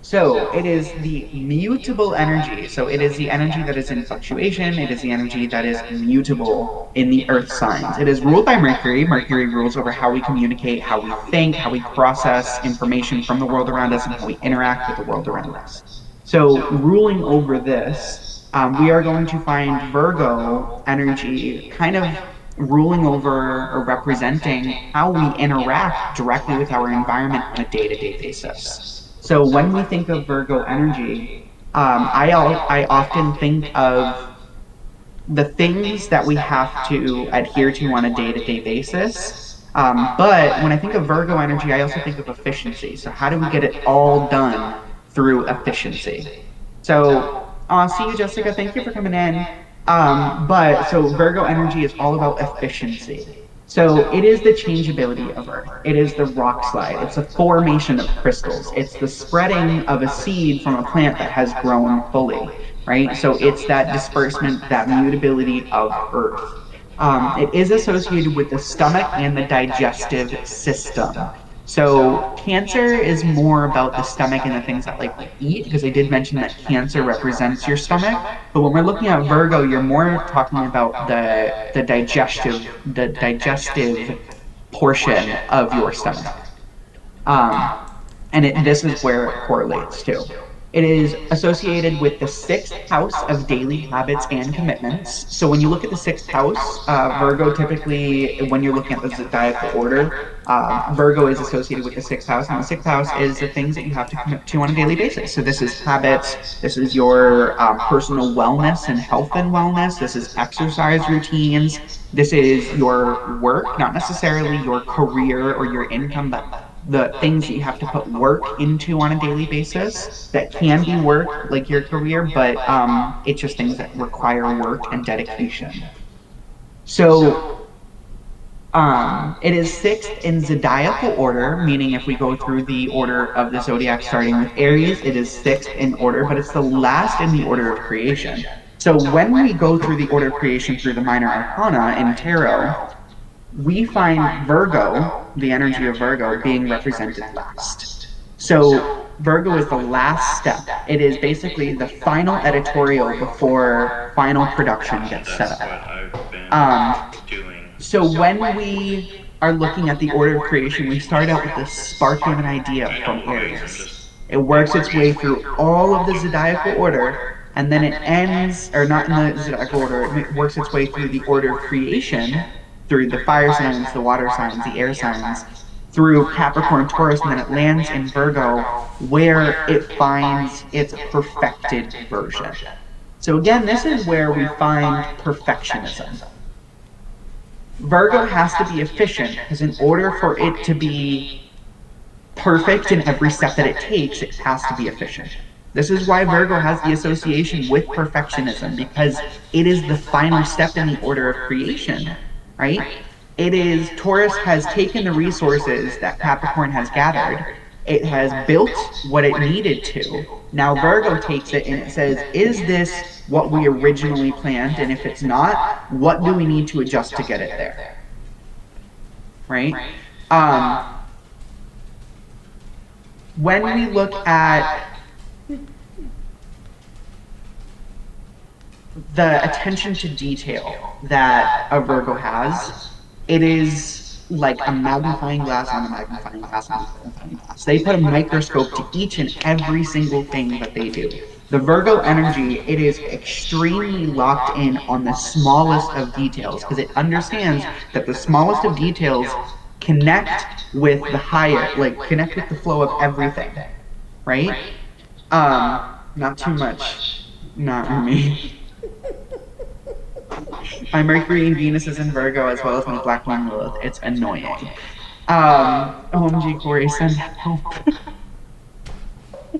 So it is the mutable energy. So it is the energy that is in fluctuation. It is the energy that is mutable in the Earth signs. It is ruled by Mercury. Mercury rules over how we communicate, how we think, how we process information from the world around us, and how we interact with the world around us. So ruling over this, we are going to find Virgo energy kind of ruling over or representing how we interact directly with our environment on a day-to-day basis. So when we think of Virgo energy, I often think of the things that we have to adhere to on a day-to-day basis. But when I think of Virgo energy, I also think of efficiency. So how do we get it all done through efficiency? So, see you, Jessica. Thank you for coming in. So Virgo energy is all about efficiency. So it is the changeability of Earth. It is the rock slide. It's a formation of crystals. It's the spreading of a seed from a plant that has grown fully, right? So it's that disbursement, that mutability of Earth. It is associated with the stomach and the digestive system. So Cancer is more about the stomach and the things that like we eat, because I did mention that Cancer represents your stomach. But when we're looking at Virgo, you're more talking about the digestive portion of your stomach. This is where it correlates to. It is associated with the 6th house of daily habits and commitments. So when you look at the 6th house, Virgo typically, when you're looking at the zodiacal order, Virgo is associated with the 6th house, and the 6th house is the things that you have to commit to on a daily basis. So this is habits, this is your personal wellness and health and wellness, this is exercise routines, this is your work, not necessarily your career or your income, but the things that you have to put work into on a daily basis that can be work like your career, but it's just things that require work and dedication. So it is 6th in zodiacal order, meaning if we go through the order of the zodiac starting with Aries, it is 6th in order, but it's the last in the order of creation. So when we go through the order of creation through the minor arcana in tarot, we find Virgo, the energy of Virgo, being represented last. So Virgo is the last step. It is basically the final editorial before final production gets set up. So when we are looking at the order of creation, we start out with the spark of an idea from Aries. It works its way through all of the zodiacal order, and then it ends, or not in the zodiacal order, it works its way through the order of creation, through the fire signs, the water signs, the air signs, through Capricorn, Taurus, and then it lands in Virgo, where it finds its perfected version. So again, this is where we find perfectionism. Virgo has to be efficient, because in order for it to be perfect in every step that it takes, it has to be efficient. This is why Virgo has the association with perfectionism, because it is the final step in the order of creation. Right? It is, Taurus has taken the resources that Capricorn has gathered. It has built what it needed to. Now Virgo takes it and it says, is this what we originally planned? And if it's not, what do we need to adjust to get it there? Right? When we look at the attention to detail that a Virgo has, it is like a magnifying glass on a magnifying glass on a magnifying glass. They put a microscope to each and every single thing that they do. The Virgo energy, it is extremely locked in on the smallest of details because it understands that the smallest of details connect with the higher, like connect with the flow of everything, right? Not too much, not for me. My Mercury and Venus is in Virgo as well as my Black Moon Lilith. It's annoying. OMG, Corey, send help.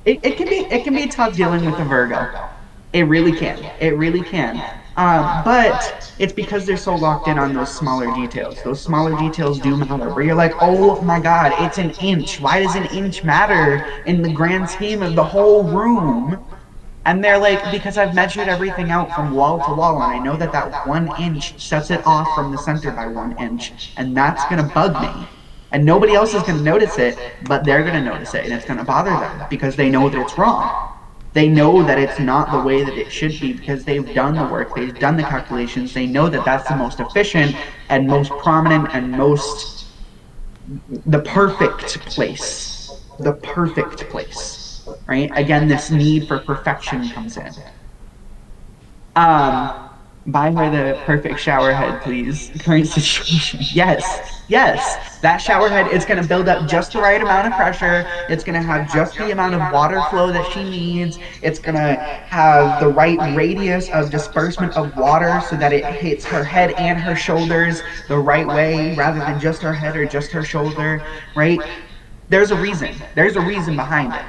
It can be tough dealing with a Virgo. It really can. It really can. But it's because they're so locked in on those smaller details. Those smaller details do matter. Where you're like, oh my God, it's an inch. Why does an inch matter in the grand scheme of the whole room? And they're like, because I've measured everything out from wall to wall, and I know that that 1 inch sets it off from the center by 1 inch, and that's gonna bug me. And nobody else is gonna notice it, but they're gonna notice it, and it's gonna bother them because they know that it's wrong. They know that it's not the way that it should be because they've done the work, they've done the calculations, they know that that's the most efficient and most prominent and most, the perfect place. The perfect place. Right? Again, this need for perfection comes in. Buy her the perfect shower head, please. Current situation. Yes, yes. That shower head is going to build up just the right amount of pressure. It's going to have just the amount of water flow that she needs. It's going to have the right radius of disbursement of water so that it hits her head and her shoulders the right way rather than just her head or just her shoulder, right? There's a reason. There's a reason behind it.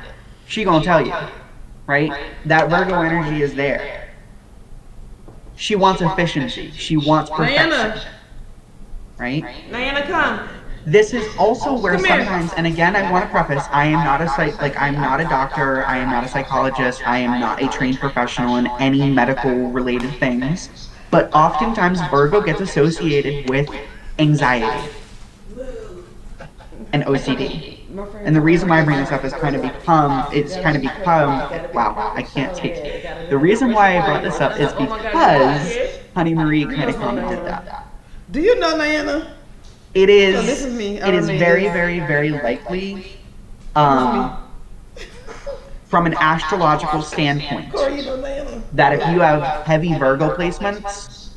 She gonna tell you, right? That Virgo energy is there. She wants efficiency. She wants perfection. Diana. Right? Diana, come. This is also where sometimes, and again, I want to preface, I am not I'm not a doctor, I am not a psychologist, I am not a trained professional in any medical related things, but oftentimes Virgo gets associated with anxiety and OCD. And the reason why I bring this up is wow, I can't take it. The reason why I brought this up is because Honey Marie kind of commented that. Do you know Diana? It is, So this is me. it is very, very, very likely, from an astrological standpoint, Corey, you know Diana? that if you have heavy Virgo placements,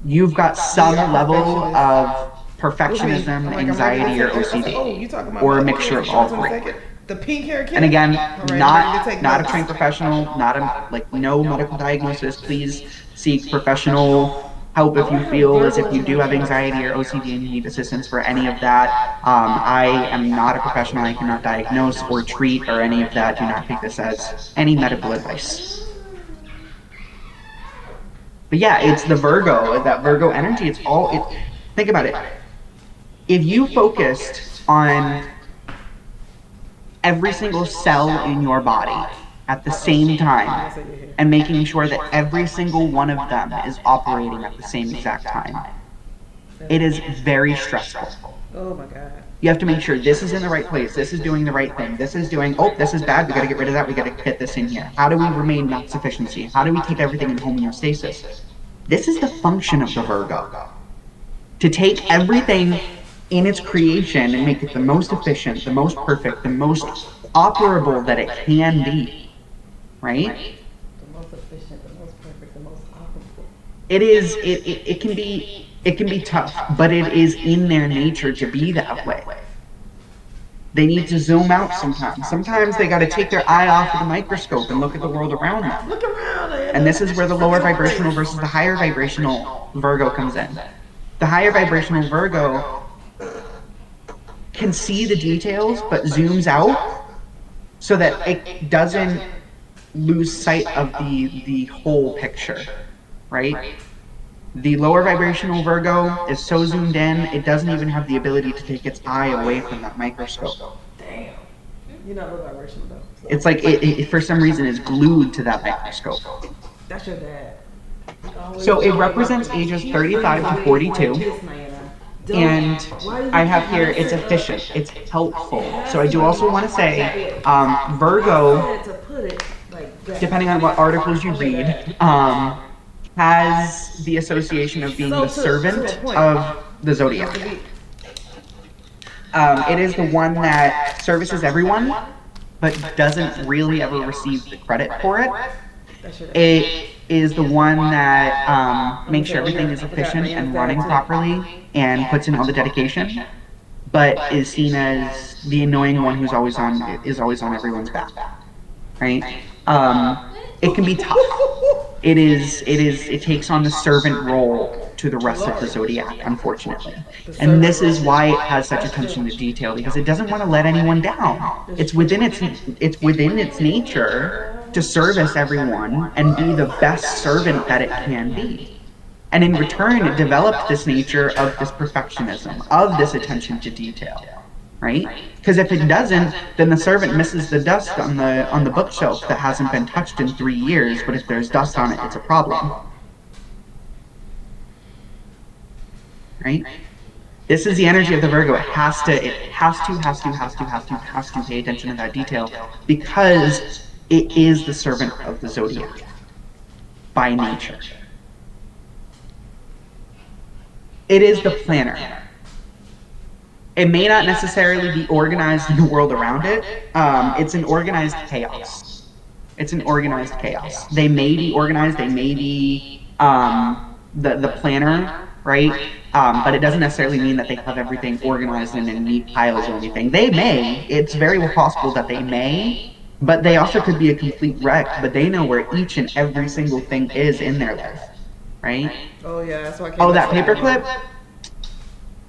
you've got some level of perfectionism, anxiety, or OCD, or a mixture of all three. The pink hair kid? And again, Right, not take a notes. trained professional, not a no medical diagnosis. Please seek professional help if you feel as if you do have anxiety or OCD and you need assistance for any of that. I am not a professional. I cannot diagnose or treat or any of that. Do not take this as any medical advice. But yeah, it's the Virgo, that Virgo energy. Think about it. If you focused on every single cell in your body at the same time and making sure that every single one of them is operating at the same exact time, it is very stressful. Oh my God. You have to make sure this is in the right place, this is doing the right thing, this is doing, oh, this is bad, we gotta get rid of that, we gotta get this in here. How do we remain max sufficiency? How do we keep everything in homeostasis? This is the function of the Virgo. To take everything in its creation and make it the most efficient, the most perfect, the most operable that it can be, right? The most efficient, the most perfect, the most operable. It can be tough, but it is in their nature to be that way. They need to zoom out sometimes. Sometimes they got to take their eye off of the microscope and look at the world around them. Look around, Diana. And this is where the lower vibrational versus the higher vibrational Virgo comes in. The higher vibrational Virgo can see the details but zooms out so that it doesn't lose sight of the whole picture, right? The lower vibrational Virgo is so zoomed in, it doesn't even have the ability to take its eye away from that microscope. Damn. You're not low vibrational though. So. It's like it for some reason is glued to that microscope. That's your dad. So it represents ages 35 to 42. And I have here, it's efficient, it's helpful. So I do also want to say, Virgo, depending on what articles you read, has the association of being the servant of the zodiac. It is the one that services everyone, but doesn't really ever receive the credit for it. That should- It is the one that makes sure everything is efficient and running properly and puts in all the dedication, but is seen as the annoying one who's always on everyone's back, right? It can be tough. It takes on the servant role to the rest of the zodiac, unfortunately. And this is why it has such attention to detail, because it doesn't want to let anyone down. It's within its nature to service everyone and be the best servant that it can be. And in return, it developed this nature of this perfectionism, of this attention to detail, right? Because if it doesn't, then the servant misses the dust on the bookshelf that hasn't been touched in 3 years, but if there's dust on it, it's a problem. Right? This is the energy of the Virgo. It has to pay attention to that detail because it is the servant of the zodiac by nature. It is the planner. It may not necessarily be organized in the world around it. It's an organized chaos. It's an organized chaos. They may be organized. They may be the planner, right? But it doesn't necessarily mean that they have everything organized in neat piles or anything. They may. It's very well possible that they may, but they also could be a complete wreck. But they know where each and every single thing is in their life, right? Oh yeah, that's why. Oh, that paperclip.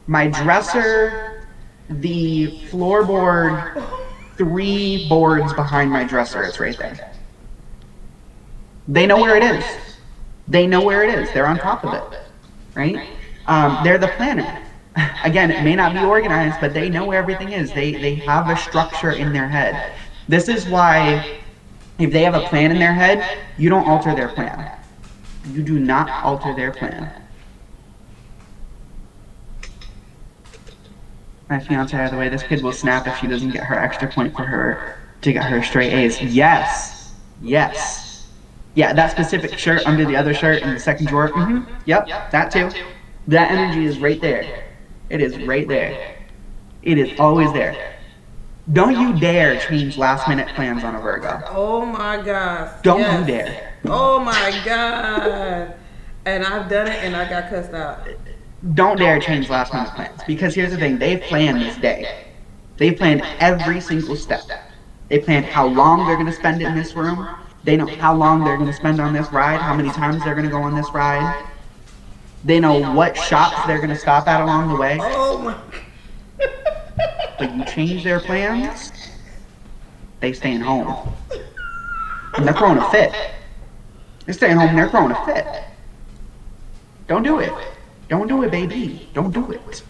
My dresser, the floorboard, 3 boards behind my dresser. It's right there. They know where it is. They know where it is. They're on top of it, right? They're the planner. Again, it may not be organized, but they know where everything is. They have a structure in their head. This is why if they have a plan in their head, you don't alter their plan. You do not alter their plan. My fiance, by the way, this kid will snap if she doesn't get her extra point for her to get her straight A's. Yes. Yes. Yeah, that specific shirt under the other shirt in the second drawer. Yep, that too. That energy is right there. It is right there. It is always there. Don't you dare change last minute plans on a Virgo. Oh my gosh. Don't you dare. Oh my god. And I've done it and I got cussed out. Don't dare change last minute plans, because here's the thing, they planned this day. They planned every single step. They planned how long they're going to spend in this room. They know how long they're going to spend on this ride, how many times they're going to go on this ride. They know what shops they're going to stop at along the way. Oh my. But you change their plans, they staying home. And they're throwing a fit. They're staying home and they're throwing a fit. Don't do it. Don't do it, baby. Don't do it.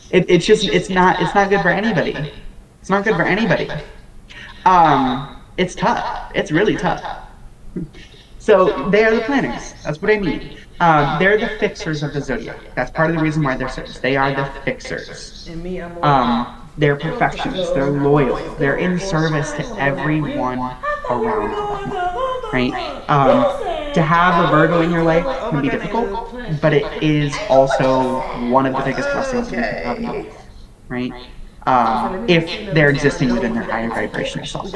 It's not good for anybody. It's not good for anybody. It's tough. It's really tough. So they are the planners. That's what I mean. They're the fixers of the zodiac. That's part of the reason why they're sirs. They are the fixers. And me, I'm They're perfectionists. They're loyal. They're in service to everyone around them. Right? To have a Virgo in your life can be difficult, but it is also one of the biggest blessings you can have in your life. Right? If they're existing within their higher vibrational self.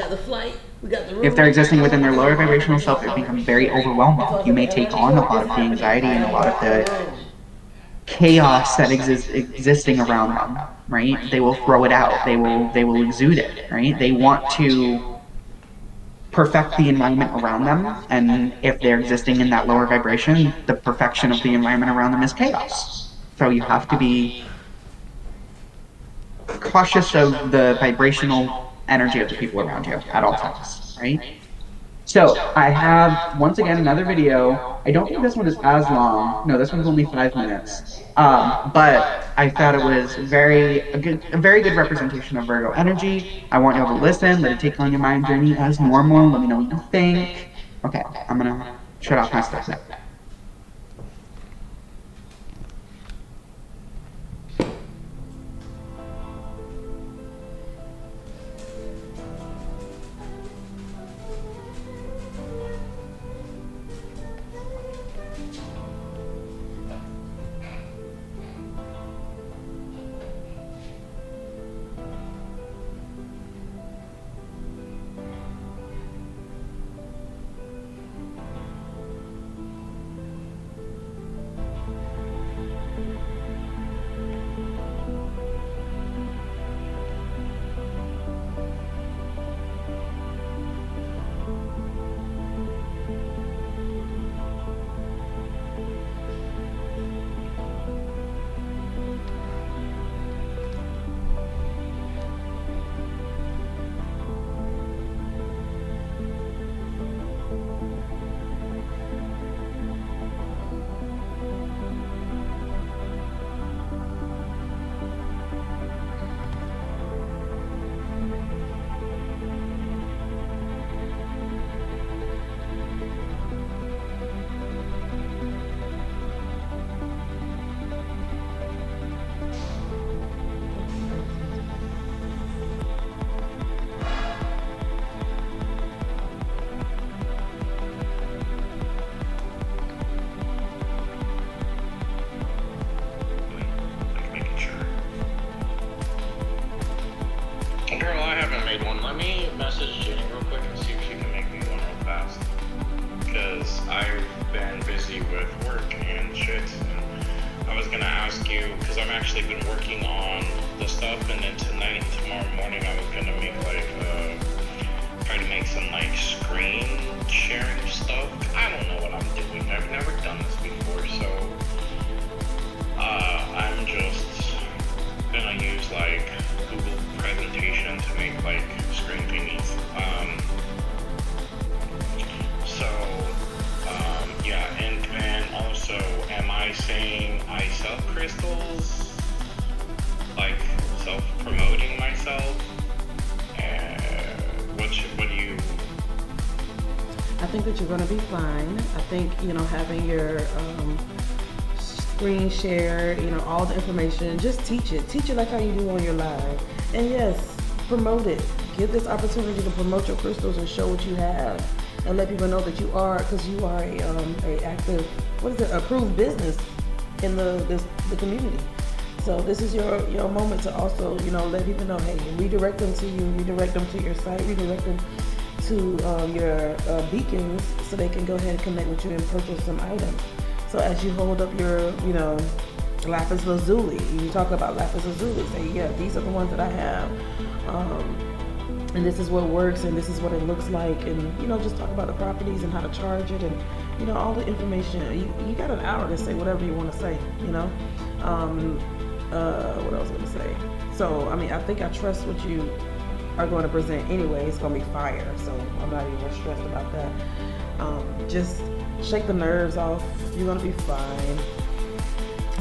If they're existing within their lower vibrational self, it becomes very overwhelming. You may take on a lot of the anxiety and a lot of the chaos that existing around them, right? They will throw it out. They will exude it, right? They want to perfect the environment around them, and if they're existing in that lower vibration, the perfection of the environment around them is chaos. So you have to be cautious of the vibrational energy of the people around you at all times, right? So I have, once again, another video. I don't think this one is as long. No, this one's only 5 minutes. But I thought it was a very good representation of Virgo energy. I want you all to listen, let it take on your mind journey as normal. Let me know what you think. Okay, I'm gonna shut off my stuff now. ask you, because I've actually been working on the stuff, and then tonight and tomorrow morning I was gonna make try to make some like screen sharing stuff. I don't know what I'm doing. I've never done this before, so I'm just gonna use like Google Presentation to make like screen thingies. Yeah, and also, am I saying I sell crystals? Like self-promoting myself? What do you? I think that you're gonna be fine. I think, having your screen share, all the information, just teach it. Teach it like how you do on your live. And yes, promote it. Give this opportunity to promote your crystals and show what you have. And let people know that you are, because you are a active, approved business in the community. So this is your moment to also, let people know, hey, redirect them to you, redirect them to your site, redirect them to your beacons so they can go ahead and connect with you and purchase some items. So as you hold up your, lapis lazuli, you talk about lapis lazuli, say, yeah, these are the ones that I have. And this is what works, and this is what it looks like, and just talk about the properties and how to charge it, and all the information. You got an hour to say whatever you want to say. What else was I gonna say? So I think I trust what you are going to present anyway. It's gonna be fire, so I'm not even stressed about that. Just shake the nerves off. You're gonna be fine.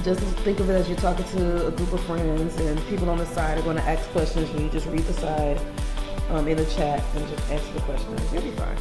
Just think of it as you're talking to a group of friends, and people on the side are going to ask questions, and you just read the side in the chat and just answer the questions. You'll be fine.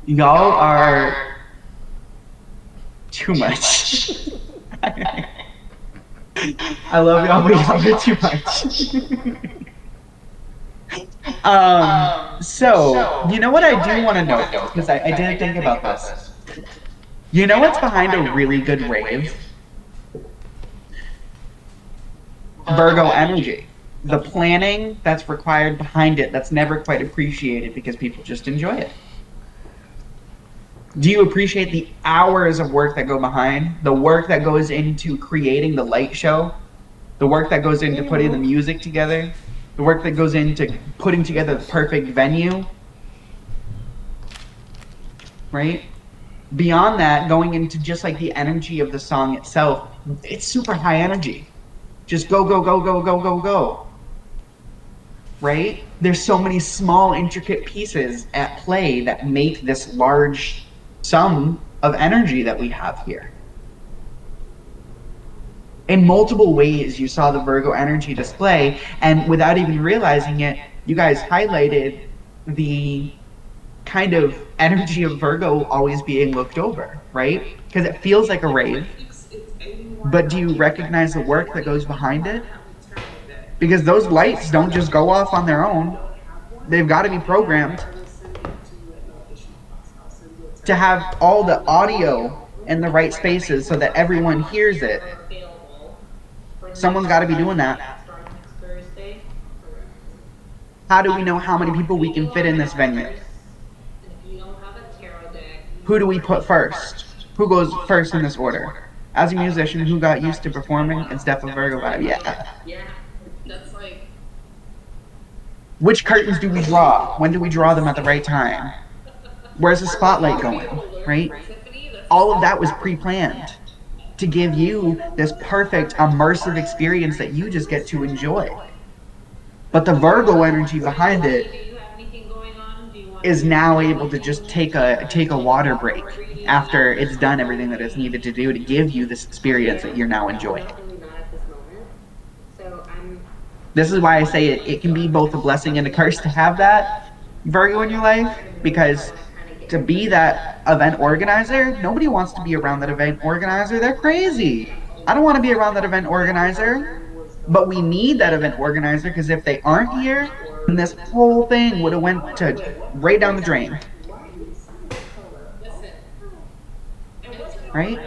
Y'all are too much. I love y'all, but y'all are too much. So, you know what I do want to know, because I did think about this. You know what's behind a really good rave? Virgo energy. The planning that's required behind it that's never quite appreciated because people just enjoy it. Do you appreciate the hours of work that go behind? The work that goes into creating the light show? The work that goes into putting the music together? The work that goes into putting together the perfect venue? Right? Beyond that, going into just like the energy of the song itself, it's super high energy. Just go, go, go, go, go, go, go. Right? There's so many small, intricate pieces at play that make this large sum of energy that we have here. In multiple ways, you saw the Virgo energy display, and without even realizing it, you guys highlighted the kind of energy of Virgo always being looked over, right? Because it feels like a rave, but do you recognize the work that goes behind it? Because those lights don't just go off on their own. They've got to be programmed to have all the audio in the right spaces so that everyone hears it. Someone's got to be doing that. How do we know how many people we can fit in this venue? Who do we put first? Who goes first in this order? As a musician who got used to performing, it's definitely Virgo vibe. Yeah. Yeah, that's like. Which curtains do we draw? When do we draw them at the right time? Where's the spotlight going? Right? All of that was pre-planned to give you this perfect immersive experience that you just get to enjoy. But the Virgo energy behind it is now able to just take a water break after it's done everything that it's needed to do to give you this experience that you're now enjoying. This is why I say it can be both a blessing and a curse to have that Virgo in your life, because to be that event organizer, nobody wants to be around that event organizer. They're crazy. I don't want to be around that event organizer. But we need that event organizer, because if they aren't here, then this whole thing would have went to right down the drain. Right?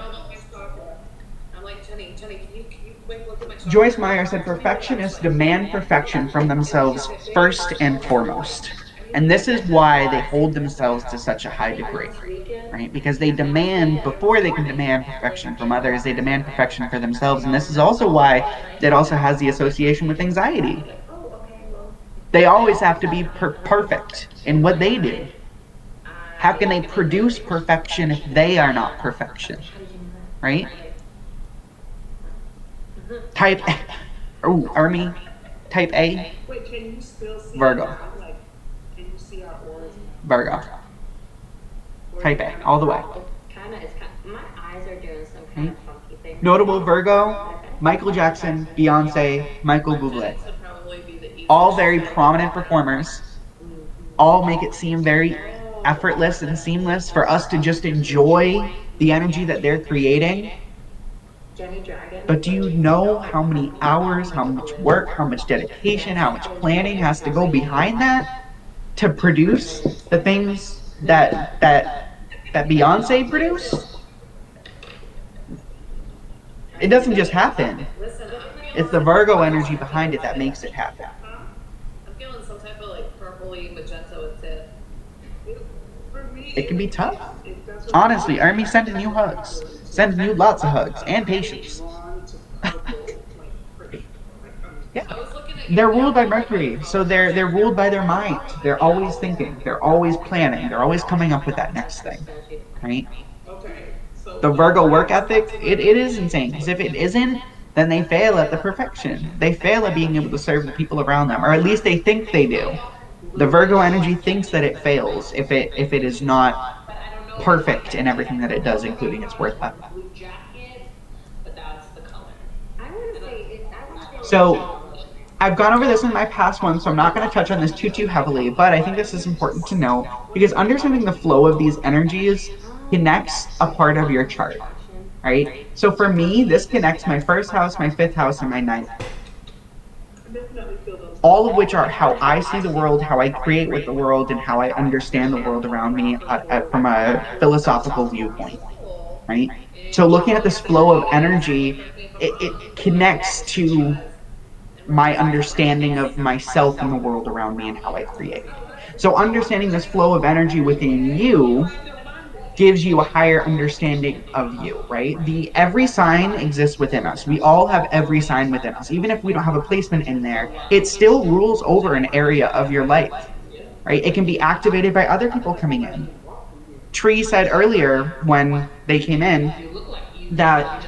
Joyce Meyer said perfectionists demand perfection from themselves first and foremost. And this is why they hold themselves to such a high degree, right? Because they demand, before they can demand perfection from others, they demand perfection for themselves. And this is also why it also has the association with anxiety. They always have to be perfect in what they do. How can they produce perfection if they are not perfection, right? Type Army, type A, Virgo. Virgo. Type A, all the way. My eyes are doing some kind of funky thing. Notable Virgo, Michael Jackson, Beyonce, Michael Bublé. All very prominent performers. All make it seem very effortless and seamless for us to just enjoy the energy that they're creating. But do you know how many hours, how much work, how much dedication, how much planning has to go behind that to produce the things that Beyonce produced? It doesn't just happen. It's the Virgo energy behind it that makes it happen. I'm feeling some type of like purpley magenta with it. It can be tough. Honestly, Army sending you hugs. Sending you lots of hugs and patience. Yeah. They're ruled by Mercury, so they're ruled by their mind. They're always thinking, they're always planning, they're always coming up with that next thing, right? The Virgo work ethic, it is insane, because if it isn't, then they fail at the perfection. They fail at being able to serve the people around them, or at least they think they do. The Virgo energy thinks that it fails if it is not perfect in everything that it does, including its work ethic. So I've gone over this in my past one, so I'm not going to touch on this too heavily, but I think this is important to know, because understanding the flow of these energies connects a part of your chart, right? So for me, this connects my first house, my fifth house, and my ninth. All of which are how I see the world, how I create with the world, and how I understand the world around me from a philosophical viewpoint, right? So looking at this flow of energy, it connects to my understanding of myself and the world around me and how I create. So understanding this flow of energy within you gives you a higher understanding of you, right? Every sign exists within us. We all have every sign within us. Even if we don't have a placement in there, it still rules over an area of your life, right? It can be activated by other people coming in. Tree said earlier when they came in that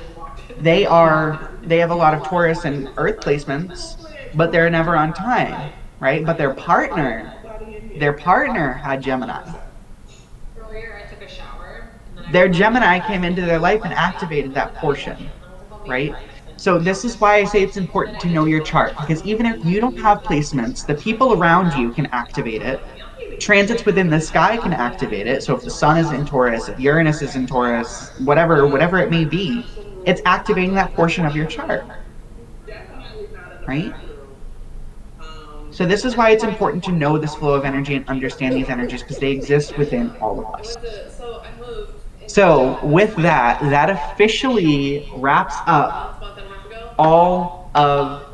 they have a lot of Taurus and Earth placements, but they're never on time, right? But their partner had Gemini. Earlier, I took a shower. Their Gemini came into their life and activated that portion, right? So this is why I say it's important to know your chart, because even if you don't have placements, the people around you can activate it. Transits within the sky can activate it. So if the sun is in Taurus, if Uranus is in Taurus, whatever it may be, it's activating that portion of your chart, right? So this is why it's important to know this flow of energy and understand these energies because they exist within all of us. So with that, that officially wraps up all of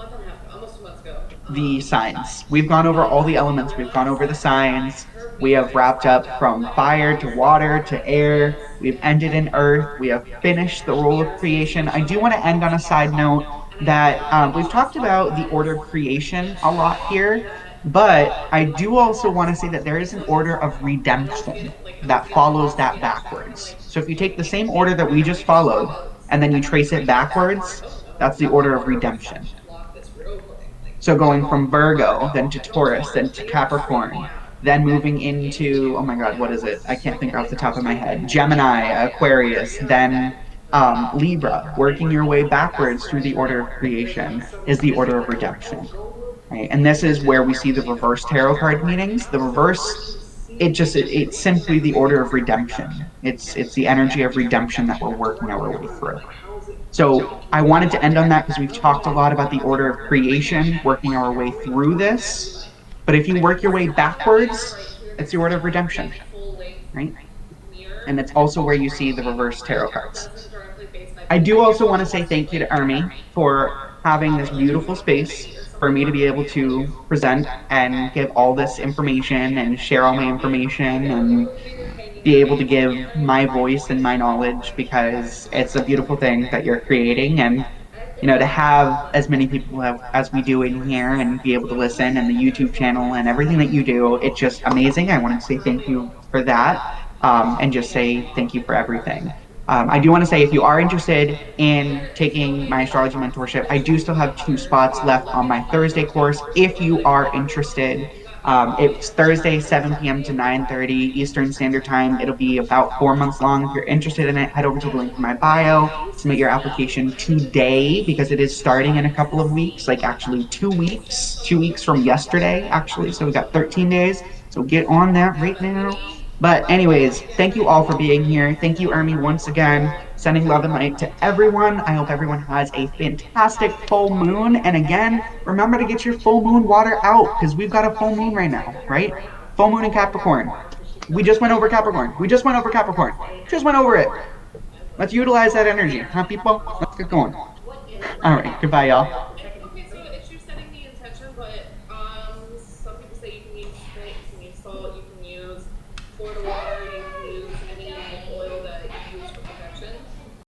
the signs. We've gone over all the elements. We've gone over the signs. We have wrapped up from fire to water to air. We've ended in earth. We have finished the role of creation. I do want to end on a side note that we've talked about the order of creation a lot here, but I do also want to say that there is an order of redemption that follows that backwards. So if you take the same order that we just followed and then you trace it backwards, that's the order of redemption. So going from Virgo, then to Taurus, then to Capricorn, then moving into, oh my God, what is it? I can't think off the top of my head. Gemini, Aquarius, then Libra, working your way backwards through the order of creation is the order of redemption. Right? And this is where we see the reverse tarot card meanings. The reverse, it's simply the order of redemption. It's the energy of redemption that we're working our way through. So I wanted to end on that because we've talked a lot about the order of creation, working our way through this. But if you work your way backwards, it's the order of redemption, right? And it's also where you see the reverse tarot cards. I do also want to say thank you to Ermi for having this beautiful space for me to be able to present and give all this information and share all my information and be able to give my voice and my knowledge, because it's a beautiful thing that you're creating. And you know, to have as many people as we do in here and be able to listen, and the YouTube channel and everything that you do, it's just amazing. I want to say thank you for that, and just say thank you for everything. I do want to say, if you are interested in taking my astrology mentorship, I do still have 2 spots left on my Thursday course. If you are interested, it's Thursday, 7 p.m. to 9:30 Eastern Standard Time. It'll be about 4 months long. If you're interested in it, head over to the link in my bio. Submit your application today, because it is starting in a couple of weeks, like actually 2 weeks. 2 weeks from yesterday, actually. So we got 13 days. So get on that right now. But anyways, thank you all for being here. Thank you, Ermi, once again. Sending love and light to everyone. I hope everyone has a fantastic full moon. And again, remember to get your full moon water out, because we've got a full moon right now, right? Full moon in Capricorn. We just went over Capricorn. Just went over it. Let's utilize that energy, huh, people? Let's get going. All right, goodbye, y'all.